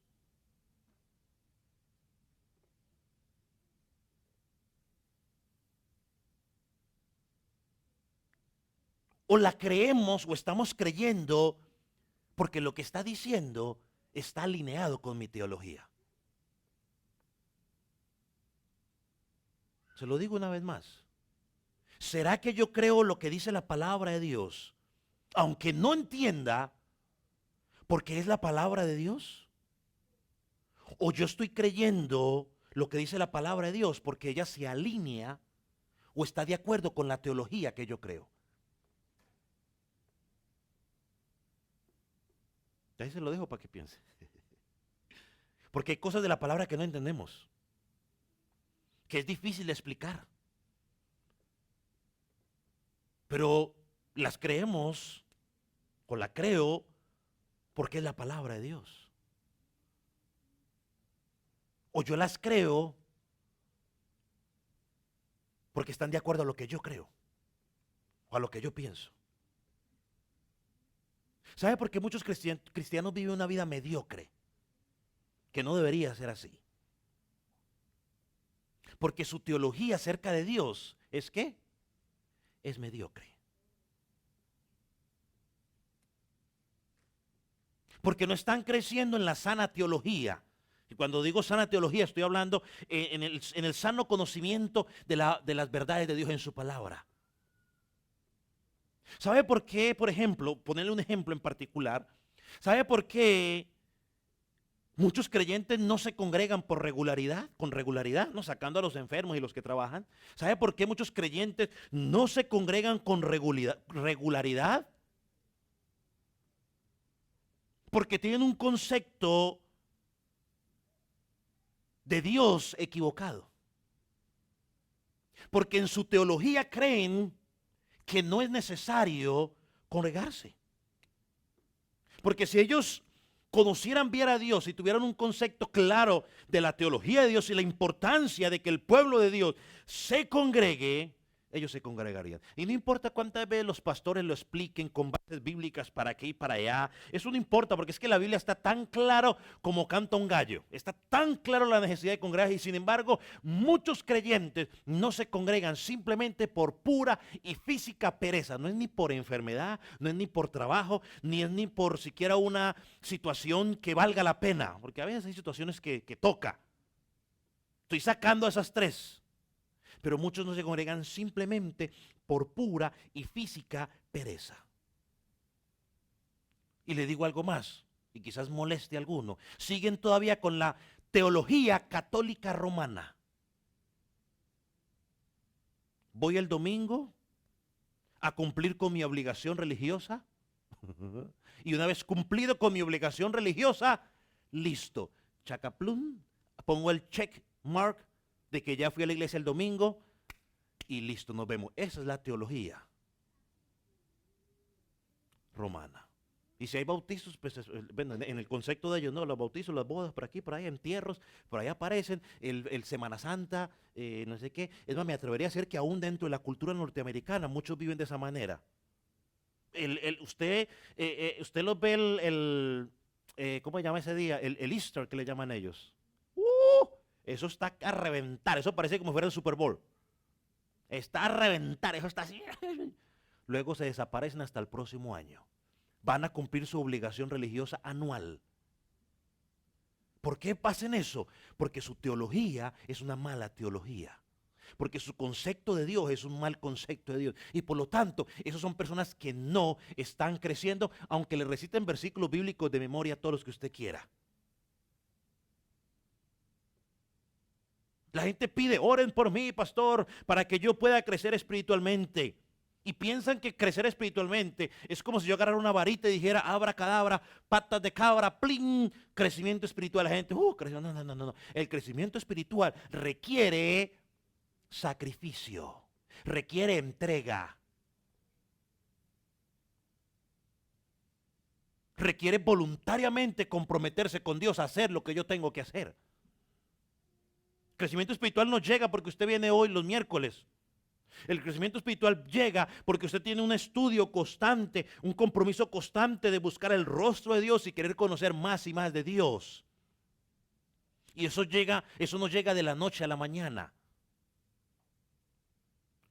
[SPEAKER 1] ¿O la creemos o estamos creyendo porque lo que está diciendo está alineado con mi teología? Se lo digo una vez más. ¿Será que yo creo lo que dice la palabra de Dios, aunque no entienda, porque es la palabra de Dios? ¿O yo estoy creyendo lo que dice la palabra de Dios porque ella se alinea o está de acuerdo con la teología que yo creo? Ahí se lo dejo para que piense. Porque hay cosas de la palabra que no entendemos, que es difícil de explicar. Pero las creemos o la creo porque es la palabra de Dios. O yo las creo porque están de acuerdo a lo que yo creo o a lo que yo pienso. ¿Sabe por qué muchos cristianos viven una vida mediocre? Que no debería ser así. Porque su teología acerca de Dios es ¿qué? Es mediocre. Porque no están creciendo en la sana teología. Y cuando digo sana teología, estoy hablando en el sano conocimiento de las verdades de Dios en su palabra. ¿Sabe por qué, por ejemplo, ponerle un ejemplo en particular? ¿Sabe por qué muchos creyentes no se congregan por regularidad, con regularidad, no sacando a los enfermos y los que trabajan? ¿Sabe por qué muchos creyentes no se congregan con regularidad? Porque tienen un concepto de Dios equivocado. Porque en su teología creen que no es necesario congregarse. Porque si ellos conocieran bien a Dios y tuvieran un concepto claro de la teología de Dios y la importancia de que el pueblo de Dios se congregue, ellos se congregarían. Y no importa cuántas veces los pastores lo expliquen con bases bíblicas para aquí y para allá, eso no importa, porque es que la Biblia está tan claro como canta un gallo. Está tan claro la necesidad de congregarse, y sin embargo muchos creyentes no se congregan simplemente por pura y física pereza. No es ni por enfermedad, no es ni por trabajo, ni es ni por siquiera una situación que valga la pena, porque a veces hay situaciones que toca. Estoy sacando esas tres. Pero muchos no se congregan simplemente por pura y física pereza. Y le digo algo más, y quizás moleste a alguno. Siguen todavía con la teología católica romana. Voy el domingo a cumplir con mi obligación religiosa. Y una vez cumplido con mi obligación religiosa, listo. Chacaplum, pongo el check mark de que ya fui a la iglesia el domingo y listo, nos vemos. Esa es la teología romana. Y si hay bautizos, pues bueno, en el concepto de ellos, no, los bautizos, las bodas, por aquí, por ahí, entierros, por ahí aparecen, el Semana Santa, no sé qué. Es más, me atrevería a decir que aún dentro de la cultura norteamericana muchos viven de esa manera. Usted los ve ¿cómo se llama ese día? El Easter que le llaman ellos. Eso está a reventar, eso parece como si fuera el Super Bowl. Está a reventar, eso está así. Luego se desaparecen hasta el próximo año. Van a cumplir su obligación religiosa anual. ¿Por qué pasen eso? Porque su teología es una mala teología. Porque su concepto de Dios es un mal concepto de Dios. Y por lo tanto, esos son personas que no están creciendo, aunque le reciten versículos bíblicos de memoria a todos los que usted quiera. La gente pide, oren por mí, pastor, para que yo pueda crecer espiritualmente. Y piensan que crecer espiritualmente es como si yo agarrara una varita y dijera, abracadabra, patas de cabra, plin, crecimiento espiritual. La gente, no. El crecimiento espiritual requiere sacrificio, requiere entrega, requiere voluntariamente comprometerse con Dios a hacer lo que yo tengo que hacer. Crecimiento espiritual no llega porque usted viene hoy los miércoles. El crecimiento espiritual llega porque usted tiene un estudio constante, un compromiso constante de buscar el rostro de Dios y querer conocer más y más de Dios. Y eso no llega de la noche a la mañana.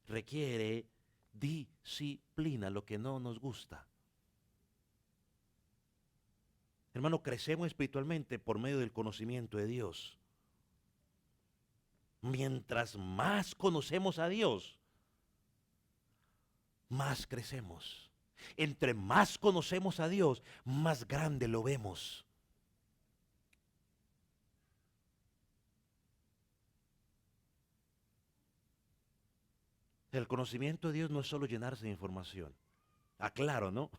[SPEAKER 1] Requiere disciplina, lo que no nos gusta. Hermano, crecemos espiritualmente por medio del conocimiento de Dios. Mientras más conocemos a Dios, más crecemos. Entre más conocemos a Dios, más grande lo vemos. El conocimiento de Dios no es solo llenarse de información. Aclaro, ¿no?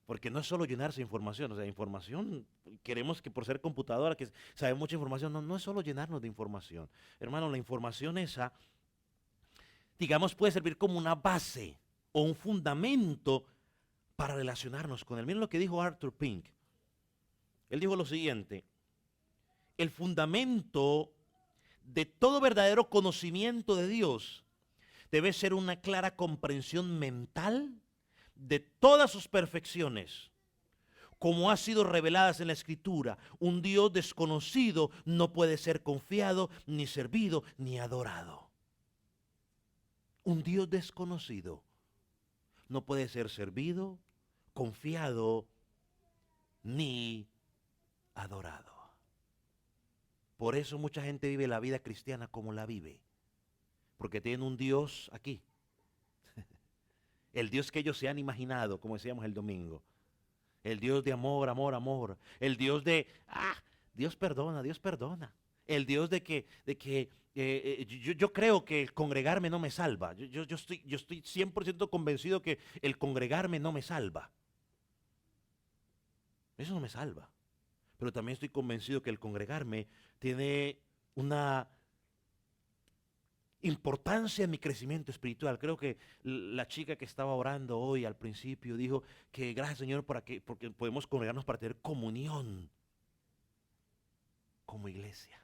[SPEAKER 1] Porque no es solo llenarse de información, o sea, información, queremos que por ser computadora, que sabe mucha información, no es solo llenarnos de información. Hermano, la información esa, digamos, puede servir como una base o un fundamento para relacionarnos con él. Miren lo que dijo Arthur Pink. Él dijo lo siguiente: el fundamento de todo verdadero conocimiento de Dios debe ser una clara comprensión mental de todas sus perfecciones, como ha sido reveladas en la Escritura. Un Dios desconocido no puede ser confiado, ni servido, ni adorado. Un Dios desconocido no puede ser servido, confiado, ni adorado. Por eso mucha gente vive la vida cristiana como la vive. Porque tienen un Dios aquí. El Dios que ellos se han imaginado, como decíamos el domingo. El Dios de amor, amor, amor. El Dios de, Dios perdona, Dios perdona. El Dios yo creo que el congregarme no me salva. Yo estoy 100% convencido que el congregarme no me salva. Eso no me salva. Pero también estoy convencido que el congregarme tiene una importancia en mi crecimiento espiritual. Creo que la chica que estaba orando hoy al principio dijo que gracias Señor porque podemos congregarnos para tener comunión como iglesia.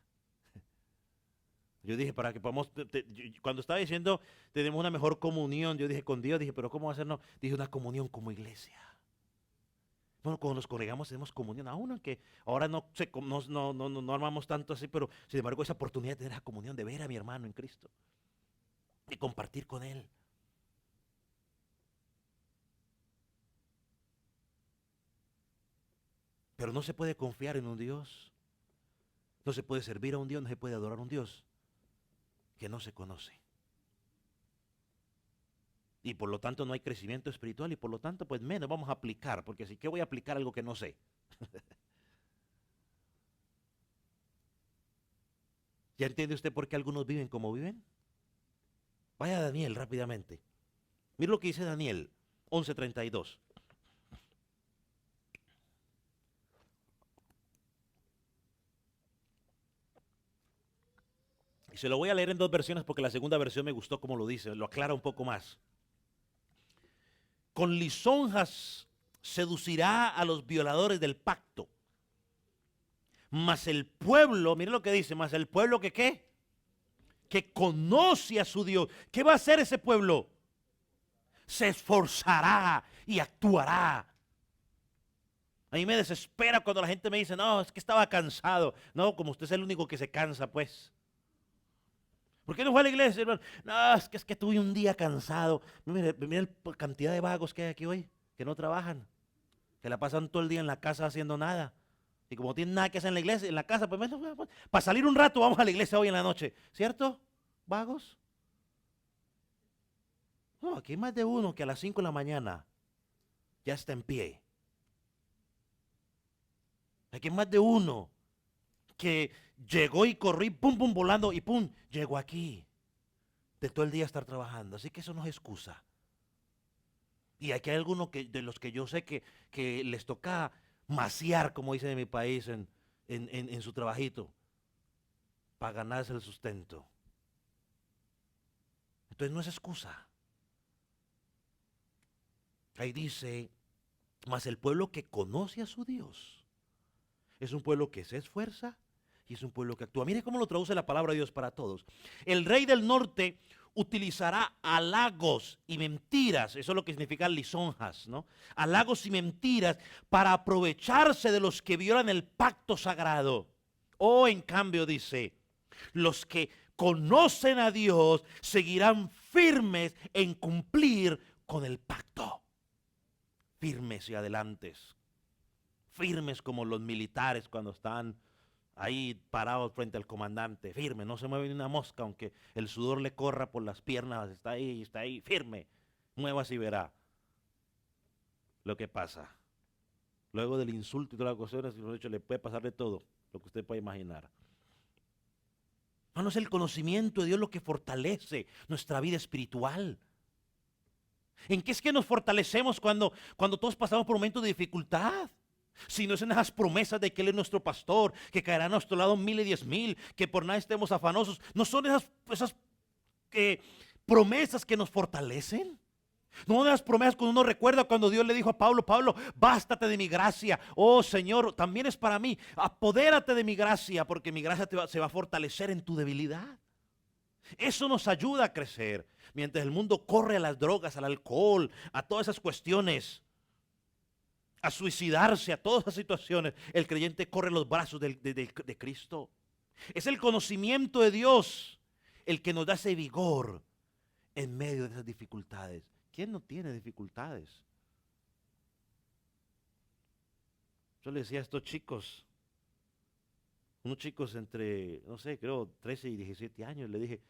[SPEAKER 1] Yo dije, para que podamos, cuando estaba diciendo tenemos una mejor comunión, yo dije con Dios, dije, pero ¿cómo hacernos? Dije una comunión como iglesia. Bueno, cuando nos congregamos tenemos comunión, aún aunque ahora no armamos tanto así, pero sin embargo esa oportunidad de tener la comunión, de ver a mi hermano en Cristo, de compartir con él. Pero no se puede confiar en un Dios, no se puede servir a un Dios, no se puede adorar a un Dios que no se conoce. Y por lo tanto no hay crecimiento espiritual y por lo tanto pues menos vamos a aplicar, porque si que voy a aplicar algo que no sé. ¿Ya entiende usted por qué algunos viven como viven? Vaya a Daniel rápidamente. Mira lo que dice Daniel 11:32. Y se lo voy a leer en dos versiones porque la segunda versión me gustó como lo dice, lo aclara un poco más. Con lisonjas seducirá a los violadores del pacto. Mas el pueblo, mire lo que dice, mas el pueblo que ¿qué? Que conoce a su Dios. ¿Qué va a hacer ese pueblo? Se esforzará y actuará. A mí me desespera cuando la gente me dice, no, es que estaba cansado. No, como usted es el único que se cansa, pues. ¿Por qué no fue a la iglesia, hermano? No, es que tuve un día cansado. Mire la cantidad de vagos que hay aquí hoy, que no trabajan, que la pasan todo el día en la casa haciendo nada. Y como no tienen nada que hacer en la iglesia, en la casa, pues para salir un rato vamos a la iglesia hoy en la noche. ¿Cierto? ¿Vagos? No, aquí hay más de uno que a las 5 de la mañana ya está en pie. Aquí hay más de uno que llegó y corrí, pum, pum, volando y pum, llegó aquí. De todo el día estar trabajando. Así que eso no es excusa. Y aquí hay algunos de los que yo sé que les toca maciar, como dicen en mi país, en su trabajito, para ganarse el sustento. Entonces no es excusa. Ahí dice, mas el pueblo que conoce a su Dios es un pueblo que se esfuerza y es un pueblo que actúa. Mire cómo lo traduce la palabra de Dios para todos. El rey del norte utilizará halagos y mentiras, eso es lo que significa lisonjas, ¿no? Halagos y mentiras para aprovecharse de los que violan el pacto sagrado. O en cambio dice, los que conocen a Dios seguirán firmes en cumplir con el pacto. Firmes y adelantes. Firmes como los militares cuando están ahí parados frente al comandante, firme, no se mueve ni una mosca, aunque el sudor le corra por las piernas, está ahí, firme. Muévase y verá lo que pasa. Luego del insulto y todas las cosas, le puede pasar de todo, lo que usted puede imaginar. No es el conocimiento de Dios lo que fortalece nuestra vida espiritual. ¿En qué es que nos fortalecemos cuando todos pasamos por momentos de dificultad? Si no es en esas promesas de que Él es nuestro pastor, que caerá a nuestro lado 1000 y 10,000, que por nada estemos afanosos. ¿No son esas promesas que nos fortalecen? No son esas promesas cuando uno recuerda cuando Dios le dijo a Pablo, Pablo, bástate de mi gracia. Oh Señor, también es para mí. Apodérate de mi gracia, porque mi gracia se va a fortalecer en tu debilidad. Eso nos ayuda a crecer. Mientras el mundo corre a las drogas, al alcohol, a todas esas cuestiones, a suicidarse, a todas esas situaciones, el creyente corre en los brazos de Cristo. Es el conocimiento de Dios el que nos da ese vigor en medio de esas dificultades. ¿Quién no tiene dificultades? Yo le decía a estos chicos, unos chicos entre, no sé, creo 13 y 17 años, le dije,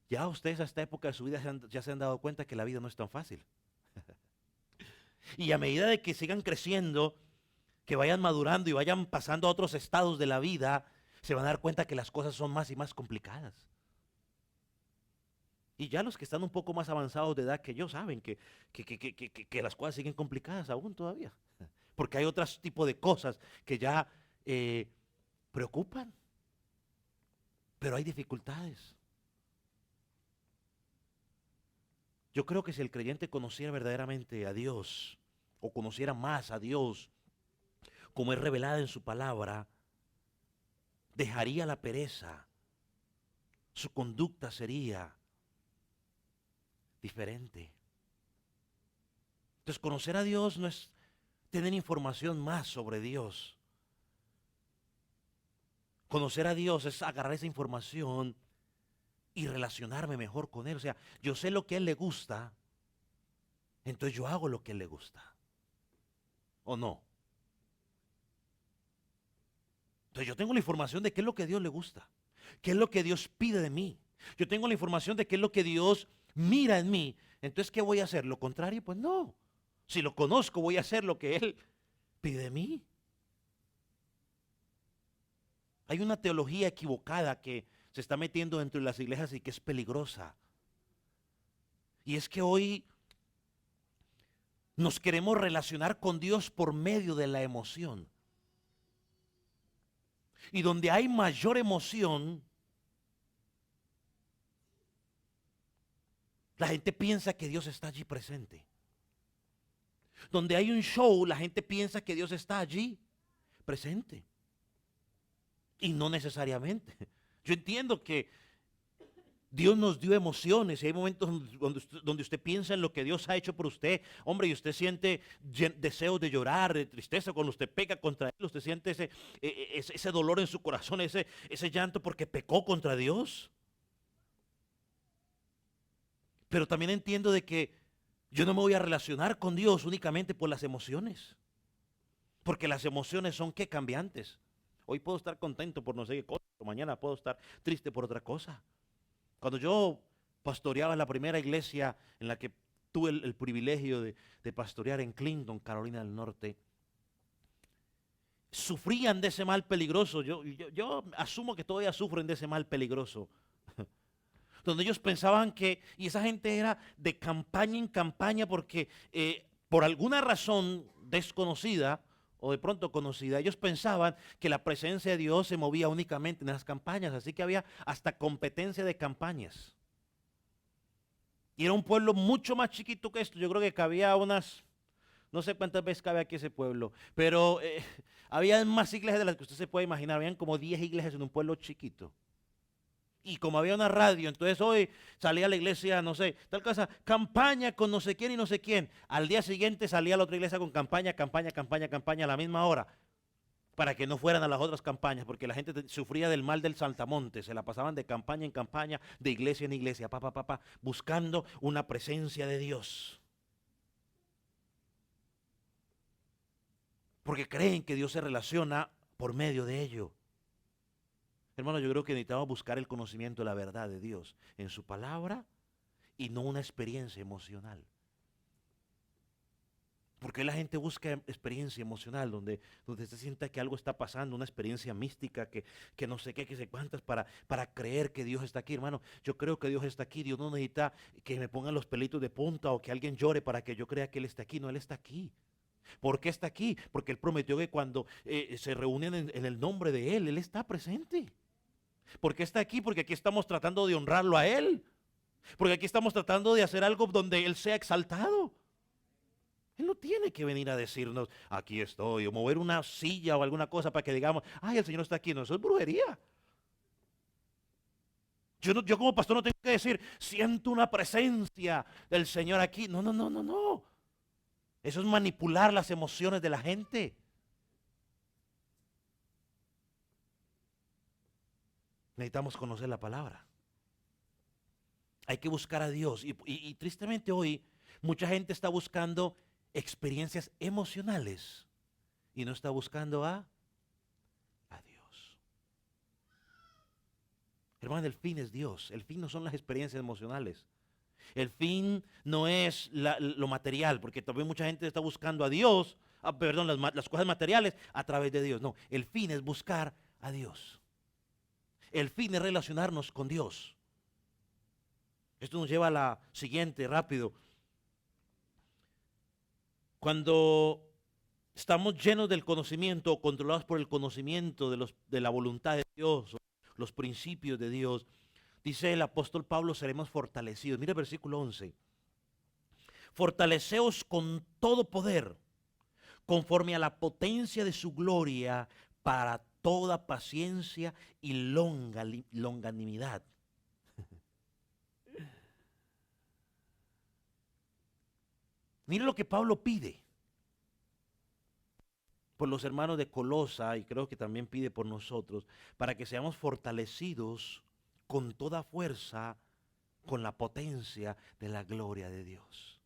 [SPEAKER 1] ya ustedes a esta época de su vida ya se han dado cuenta que la vida no es tan fácil. Y a medida de que sigan creciendo, que vayan madurando y vayan pasando a otros estados de la vida, se van a dar cuenta que las cosas son más y más complicadas. Y ya los que están un poco más avanzados de edad que yo saben que las cosas siguen complicadas aún todavía. Porque hay otros tipos de cosas que ya preocupan. Pero hay dificultades. Yo creo que si el creyente conociera verdaderamente a Dios, o conociera más a Dios, como es revelada en su palabra, dejaría la pereza. Su conducta sería diferente. Entonces, conocer a Dios no es tener información más sobre Dios. Conocer a Dios es agarrar esa información y relacionarme mejor con Él. O sea, yo sé lo que a Él le gusta, entonces yo hago lo que a Él le gusta. ¿O no? Entonces yo tengo la información de qué es lo que a Dios le gusta, qué es lo que Dios pide de mí. Yo tengo la información de qué es lo que Dios mira en mí. Entonces, ¿qué voy a hacer? ¿Lo contrario? Pues no. Si lo conozco, voy a hacer lo que Él pide de mí. Hay una teología equivocada que se está metiendo dentro de las iglesias y que es peligrosa. Y es que hoy nos queremos relacionar con Dios por medio de la emoción. Y donde hay mayor emoción, la gente piensa que Dios está allí presente. Donde hay un show, la gente piensa que Dios está allí presente. Y no necesariamente. Yo entiendo que Dios nos dio emociones y hay momentos donde usted piensa en lo que Dios ha hecho por usted. Hombre, y usted siente deseos de llorar, de tristeza cuando usted peca contra Él. Usted siente ese dolor en su corazón, ese llanto porque pecó contra Dios. Pero también entiendo de que yo no me voy a relacionar con Dios únicamente por las emociones. Porque las emociones son ¿qué? Cambiantes. Hoy puedo estar contento por no sé qué cosa, pero mañana puedo estar triste por otra cosa. Cuando yo pastoreaba en la primera iglesia en la que tuve el privilegio de pastorear en Clinton, Carolina del Norte, sufrían de ese mal peligroso. Yo asumo que todavía sufren de ese mal peligroso. Donde ellos pensaban y esa gente era de campaña en campaña porque por alguna razón desconocida o de pronto conocida, ellos pensaban que la presencia de Dios se movía únicamente en las campañas, así que había hasta competencia de campañas. Y era un pueblo mucho más chiquito que esto, yo creo que cabía no sé cuántas veces cabe aquí ese pueblo, pero había más iglesias de las que usted se puede imaginar, habían como 10 iglesias en un pueblo chiquito. Y como había una radio, entonces hoy salía a la iglesia, no sé, tal cosa, campaña con no sé quién y no sé quién. Al día siguiente salía a la otra iglesia con campaña a la misma hora, para que no fueran a las otras campañas, porque la gente sufría del mal del saltamonte, se la pasaban de campaña en campaña, de iglesia en iglesia, buscando una presencia de Dios. Porque creen que Dios se relaciona por medio de ello. Hermano, yo creo que necesitamos buscar el conocimiento de la verdad de Dios en su palabra y no una experiencia emocional. Porque la gente busca experiencia emocional, donde se sienta que algo está pasando, una experiencia mística, que no sé qué, que sé cuántas, para creer que Dios está aquí. Hermano, yo creo que Dios está aquí. Dios no necesita que me pongan los pelitos de punta o que alguien llore para que yo crea que Él está aquí. No, Él está aquí. ¿Por qué está aquí? Porque Él prometió que cuando se reúnen en el nombre de Él está presente. ¿Por qué está aquí? Porque aquí estamos tratando de honrarlo a Él. Porque aquí estamos tratando de hacer algo donde Él sea exaltado. Él no tiene que venir a decirnos, aquí estoy, o mover una silla o alguna cosa para que digamos, ay, el Señor está aquí. No, eso es brujería. Yo como pastor no tengo que decir, siento una presencia del Señor aquí. No, no, no, no, no. Eso es manipular las emociones de la gente. Necesitamos conocer la palabra. Hay que buscar a Dios. Y tristemente hoy, mucha gente está buscando experiencias emocionales y no está buscando a Dios. Hermano, el fin es Dios. El fin no son las experiencias emocionales. El fin no es lo material, porque también mucha gente está buscando a Dios, perdón, las cosas materiales a través de Dios. No, el fin es buscar a Dios. El fin es relacionarnos con Dios. Esto nos lleva a la siguiente, rápido. Cuando estamos llenos del conocimiento o controlados por el conocimiento de la voluntad de Dios, los principios de Dios, dice el apóstol Pablo, seremos fortalecidos. Mira el versículo 11. Fortaleceos con todo poder, conforme a la potencia de su gloria, para toda paciencia y longanimidad. Mire lo que Pablo pide por los hermanos de Colosa, y creo que también pide por nosotros, para que seamos fortalecidos con toda fuerza, con la potencia de la gloria de Dios.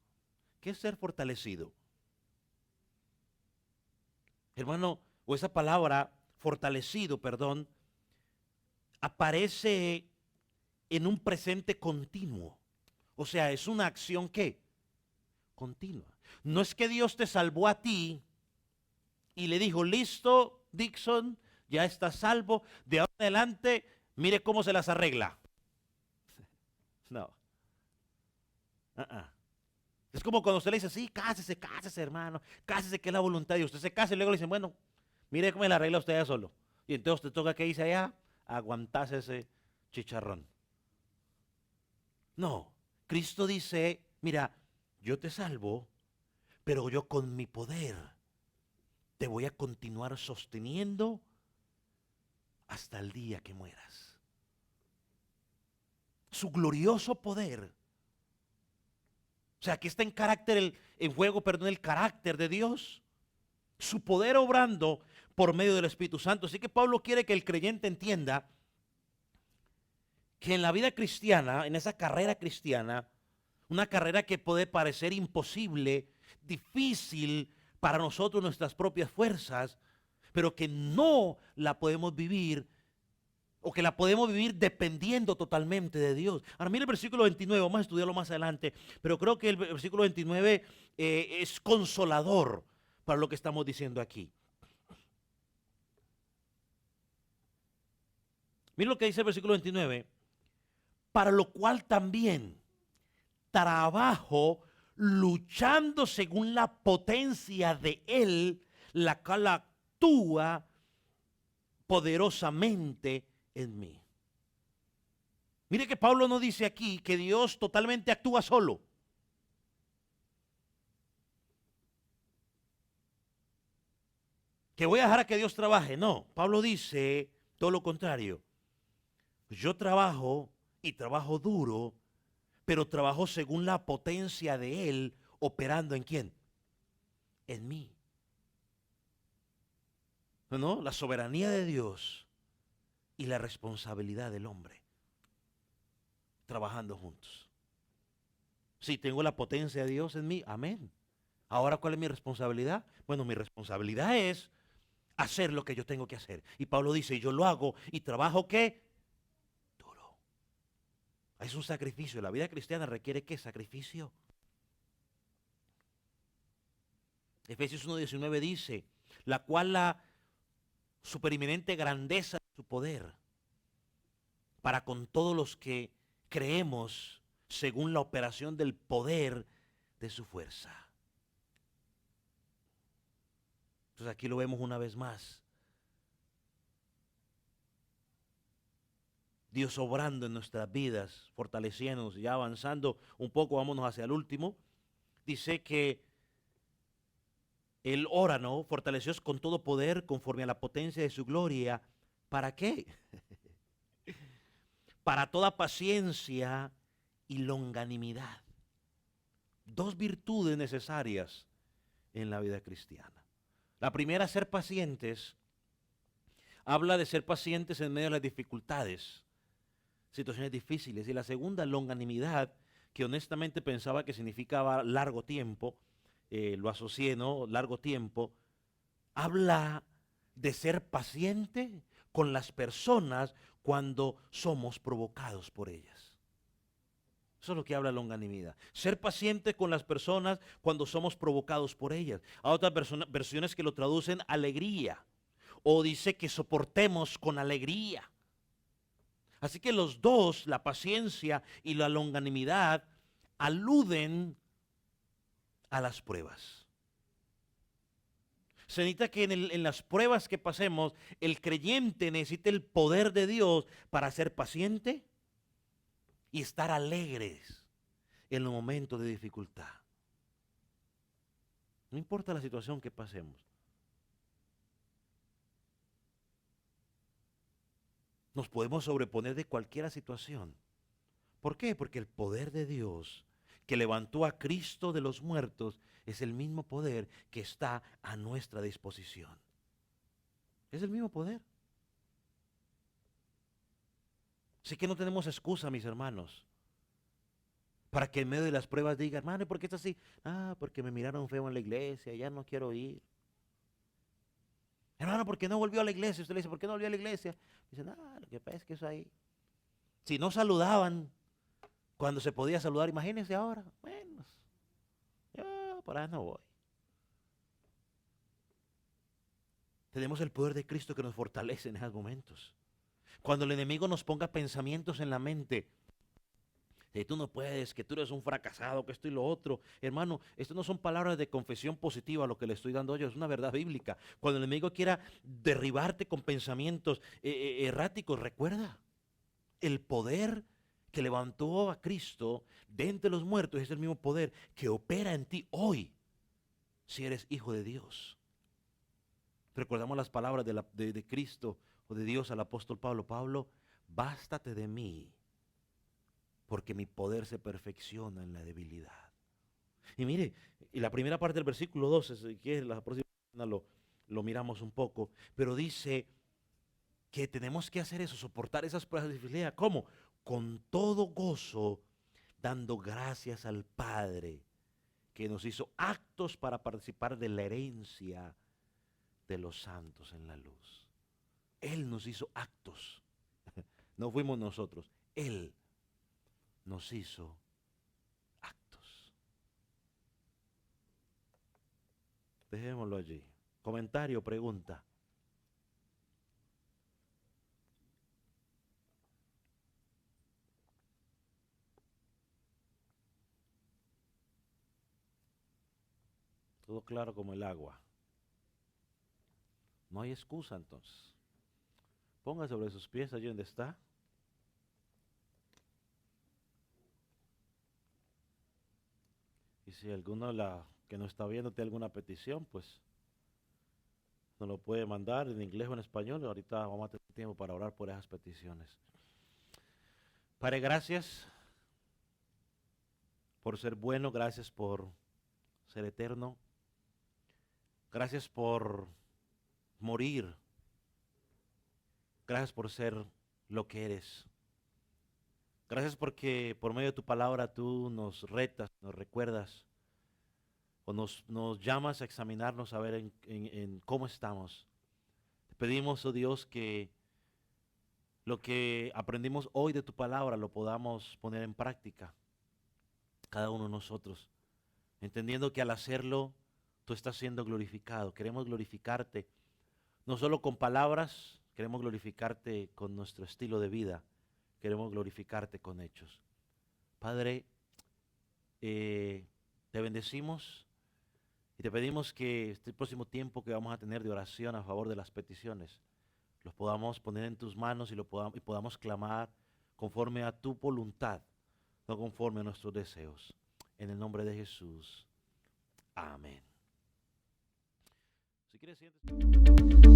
[SPEAKER 1] ¿Qué es ser fortalecido? Hermano, o esa palabra fortalecido, perdón, aparece en un presente continuo. O sea, es una acción ¿qué? Continua. No es que Dios te salvó a ti y le dijo, listo, Dixon, ya estás salvo, de ahora en adelante, mire cómo se las arregla. No. Es como cuando usted le dice, sí, cásese, cásese, hermano, cásese, que es la voluntad de Dios. Usted se casa y luego le dicen, bueno, mire cómo se la arregla usted ya solo. Y entonces te toca, ¿qué dice allá? Aguantarse ese chicharrón. No, Cristo dice, mira, yo te salvo, pero yo con mi poder te voy a continuar sosteniendo hasta el día que mueras. Su glorioso poder. O sea, aquí está en juego, perdón, el carácter de Dios. Su poder obrando por medio del Espíritu Santo. Así que Pablo quiere que el creyente entienda que en la vida cristiana, en esa carrera cristiana, una carrera que puede parecer imposible, difícil para nosotros, nuestras propias fuerzas, pero que no la podemos vivir, o que la podemos vivir dependiendo totalmente de Dios. Ahora mire el versículo 29, vamos a estudiarlo más adelante, pero creo que el versículo 29 es consolador para lo que estamos diciendo aquí. Mire lo que dice el versículo 29, para lo cual también trabajo luchando según la potencia de Él, la cual actúa poderosamente en mí. Mire que Pablo no dice aquí que Dios totalmente actúa solo. Que voy a dejar a que Dios trabaje. No, Pablo dice todo lo contrario. Yo trabajo y trabajo duro, pero trabajo según la potencia de Él, operando ¿en quién? En mí. ¿No? La soberanía de Dios y la responsabilidad del hombre, trabajando juntos. Si tengo la potencia de Dios en mí, amén. Ahora, ¿cuál es mi responsabilidad? Bueno, mi responsabilidad es hacer lo que yo tengo que hacer. Y Pablo dice, yo lo hago y trabajo ¿qué? Duro. Es un sacrificio. La vida cristiana requiere ¿qué? Sacrificio. Efesios 1:19 dice, la cual la supereminente grandeza de su poder, para con todos los que creemos según la operación del poder de su fuerza. Entonces aquí lo vemos una vez más. Dios obrando en nuestras vidas, fortaleciéndonos, ya avanzando un poco, vámonos hacia el último. Dice que Él ora, ¿no? Fortaleceos con todo poder conforme a la potencia de su gloria. ¿Para qué? Para toda paciencia y longanimidad. Dos virtudes necesarias en la vida cristiana. La primera, ser pacientes, habla de ser pacientes en medio de las dificultades, situaciones difíciles. Y la segunda, longanimidad, que honestamente pensaba que significaba largo tiempo, lo asocié, ¿no? Largo tiempo, habla de ser paciente con las personas cuando somos provocados por ellas. Eso es lo que habla longanimidad. Ser paciente con las personas cuando somos provocados por ellas. Hay otras versiones que lo traducen alegría. O dice que soportemos con alegría. Así que los dos, la paciencia y la longanimidad, aluden a las pruebas. Se necesita que en las pruebas que pasemos, el creyente necesite el poder de Dios para ser paciente y estar alegres en los momentos de dificultad. No importa la situación que pasemos. Nos podemos sobreponer de cualquier situación. ¿Por qué? Porque el poder de Dios que levantó a Cristo de los muertos es el mismo poder que está a nuestra disposición. Es el mismo poder. Así que no tenemos excusa, mis hermanos, para que en medio de las pruebas diga, hermano, ¿y por qué está así? Ah, porque me miraron feo en la iglesia, ya no quiero ir. Hermano, ¿por qué no volvió a la iglesia? Usted le dice, ¿por qué no volvió a la iglesia? Dice, ah, lo que pasa es que eso ahí. Si no saludaban cuando se podía saludar, imagínense ahora. Bueno, yo por ahí no voy. Tenemos el poder de Cristo que nos fortalece en esos momentos. Cuando el enemigo nos ponga pensamientos en la mente, de tú no puedes, que tú eres un fracasado, que esto y lo otro. Hermano, esto no son palabras de confesión positiva lo que le estoy dando yo, es una verdad bíblica. Cuando el enemigo quiera derribarte con pensamientos erráticos, recuerda, el poder que levantó a Cristo de entre los muertos es el mismo poder que opera en ti hoy, si eres hijo de Dios. Recordamos las palabras de Cristo o de Dios al apóstol Pablo. Pablo, bástate de mí, porque mi poder se perfecciona en la debilidad. Y mire, y la primera parte del versículo 12, que es la próxima semana lo miramos un poco, pero dice que tenemos que hacer eso, soportar esas pruebas de dificultad. ¿Cómo? Con todo gozo, dando gracias al Padre, que nos hizo actos para participar de la herencia de los santos en la luz. Él nos hizo actos, no fuimos nosotros, Él nos hizo actos. Dejémoslo allí. Comentario, pregunta. Todo claro como el agua. No hay excusa entonces. Ponga sobre sus pies allí donde está. Y si alguno que no está viendo tiene alguna petición, pues nos lo puede mandar en inglés o en español. Ahorita vamos a tener tiempo para orar por esas peticiones. Padre, gracias por ser bueno, gracias por ser eterno. Gracias por morir. Gracias por ser lo que eres. Gracias porque por medio de tu palabra tú nos retas, nos recuerdas o nos llamas a examinarnos a ver en cómo estamos. Te pedimos, oh Dios, que lo que aprendimos hoy de tu palabra lo podamos poner en práctica, cada uno de nosotros, entendiendo que al hacerlo tú estás siendo glorificado. Queremos glorificarte, no solo con palabras, queremos glorificarte con nuestro estilo de vida, queremos glorificarte con hechos. Padre, te bendecimos y te pedimos que este próximo tiempo que vamos a tener de oración a favor de las peticiones, los podamos poner en tus manos y podamos clamar conforme a tu voluntad, no conforme a nuestros deseos. En el nombre de Jesús. Amén. Si quieres, siéntese.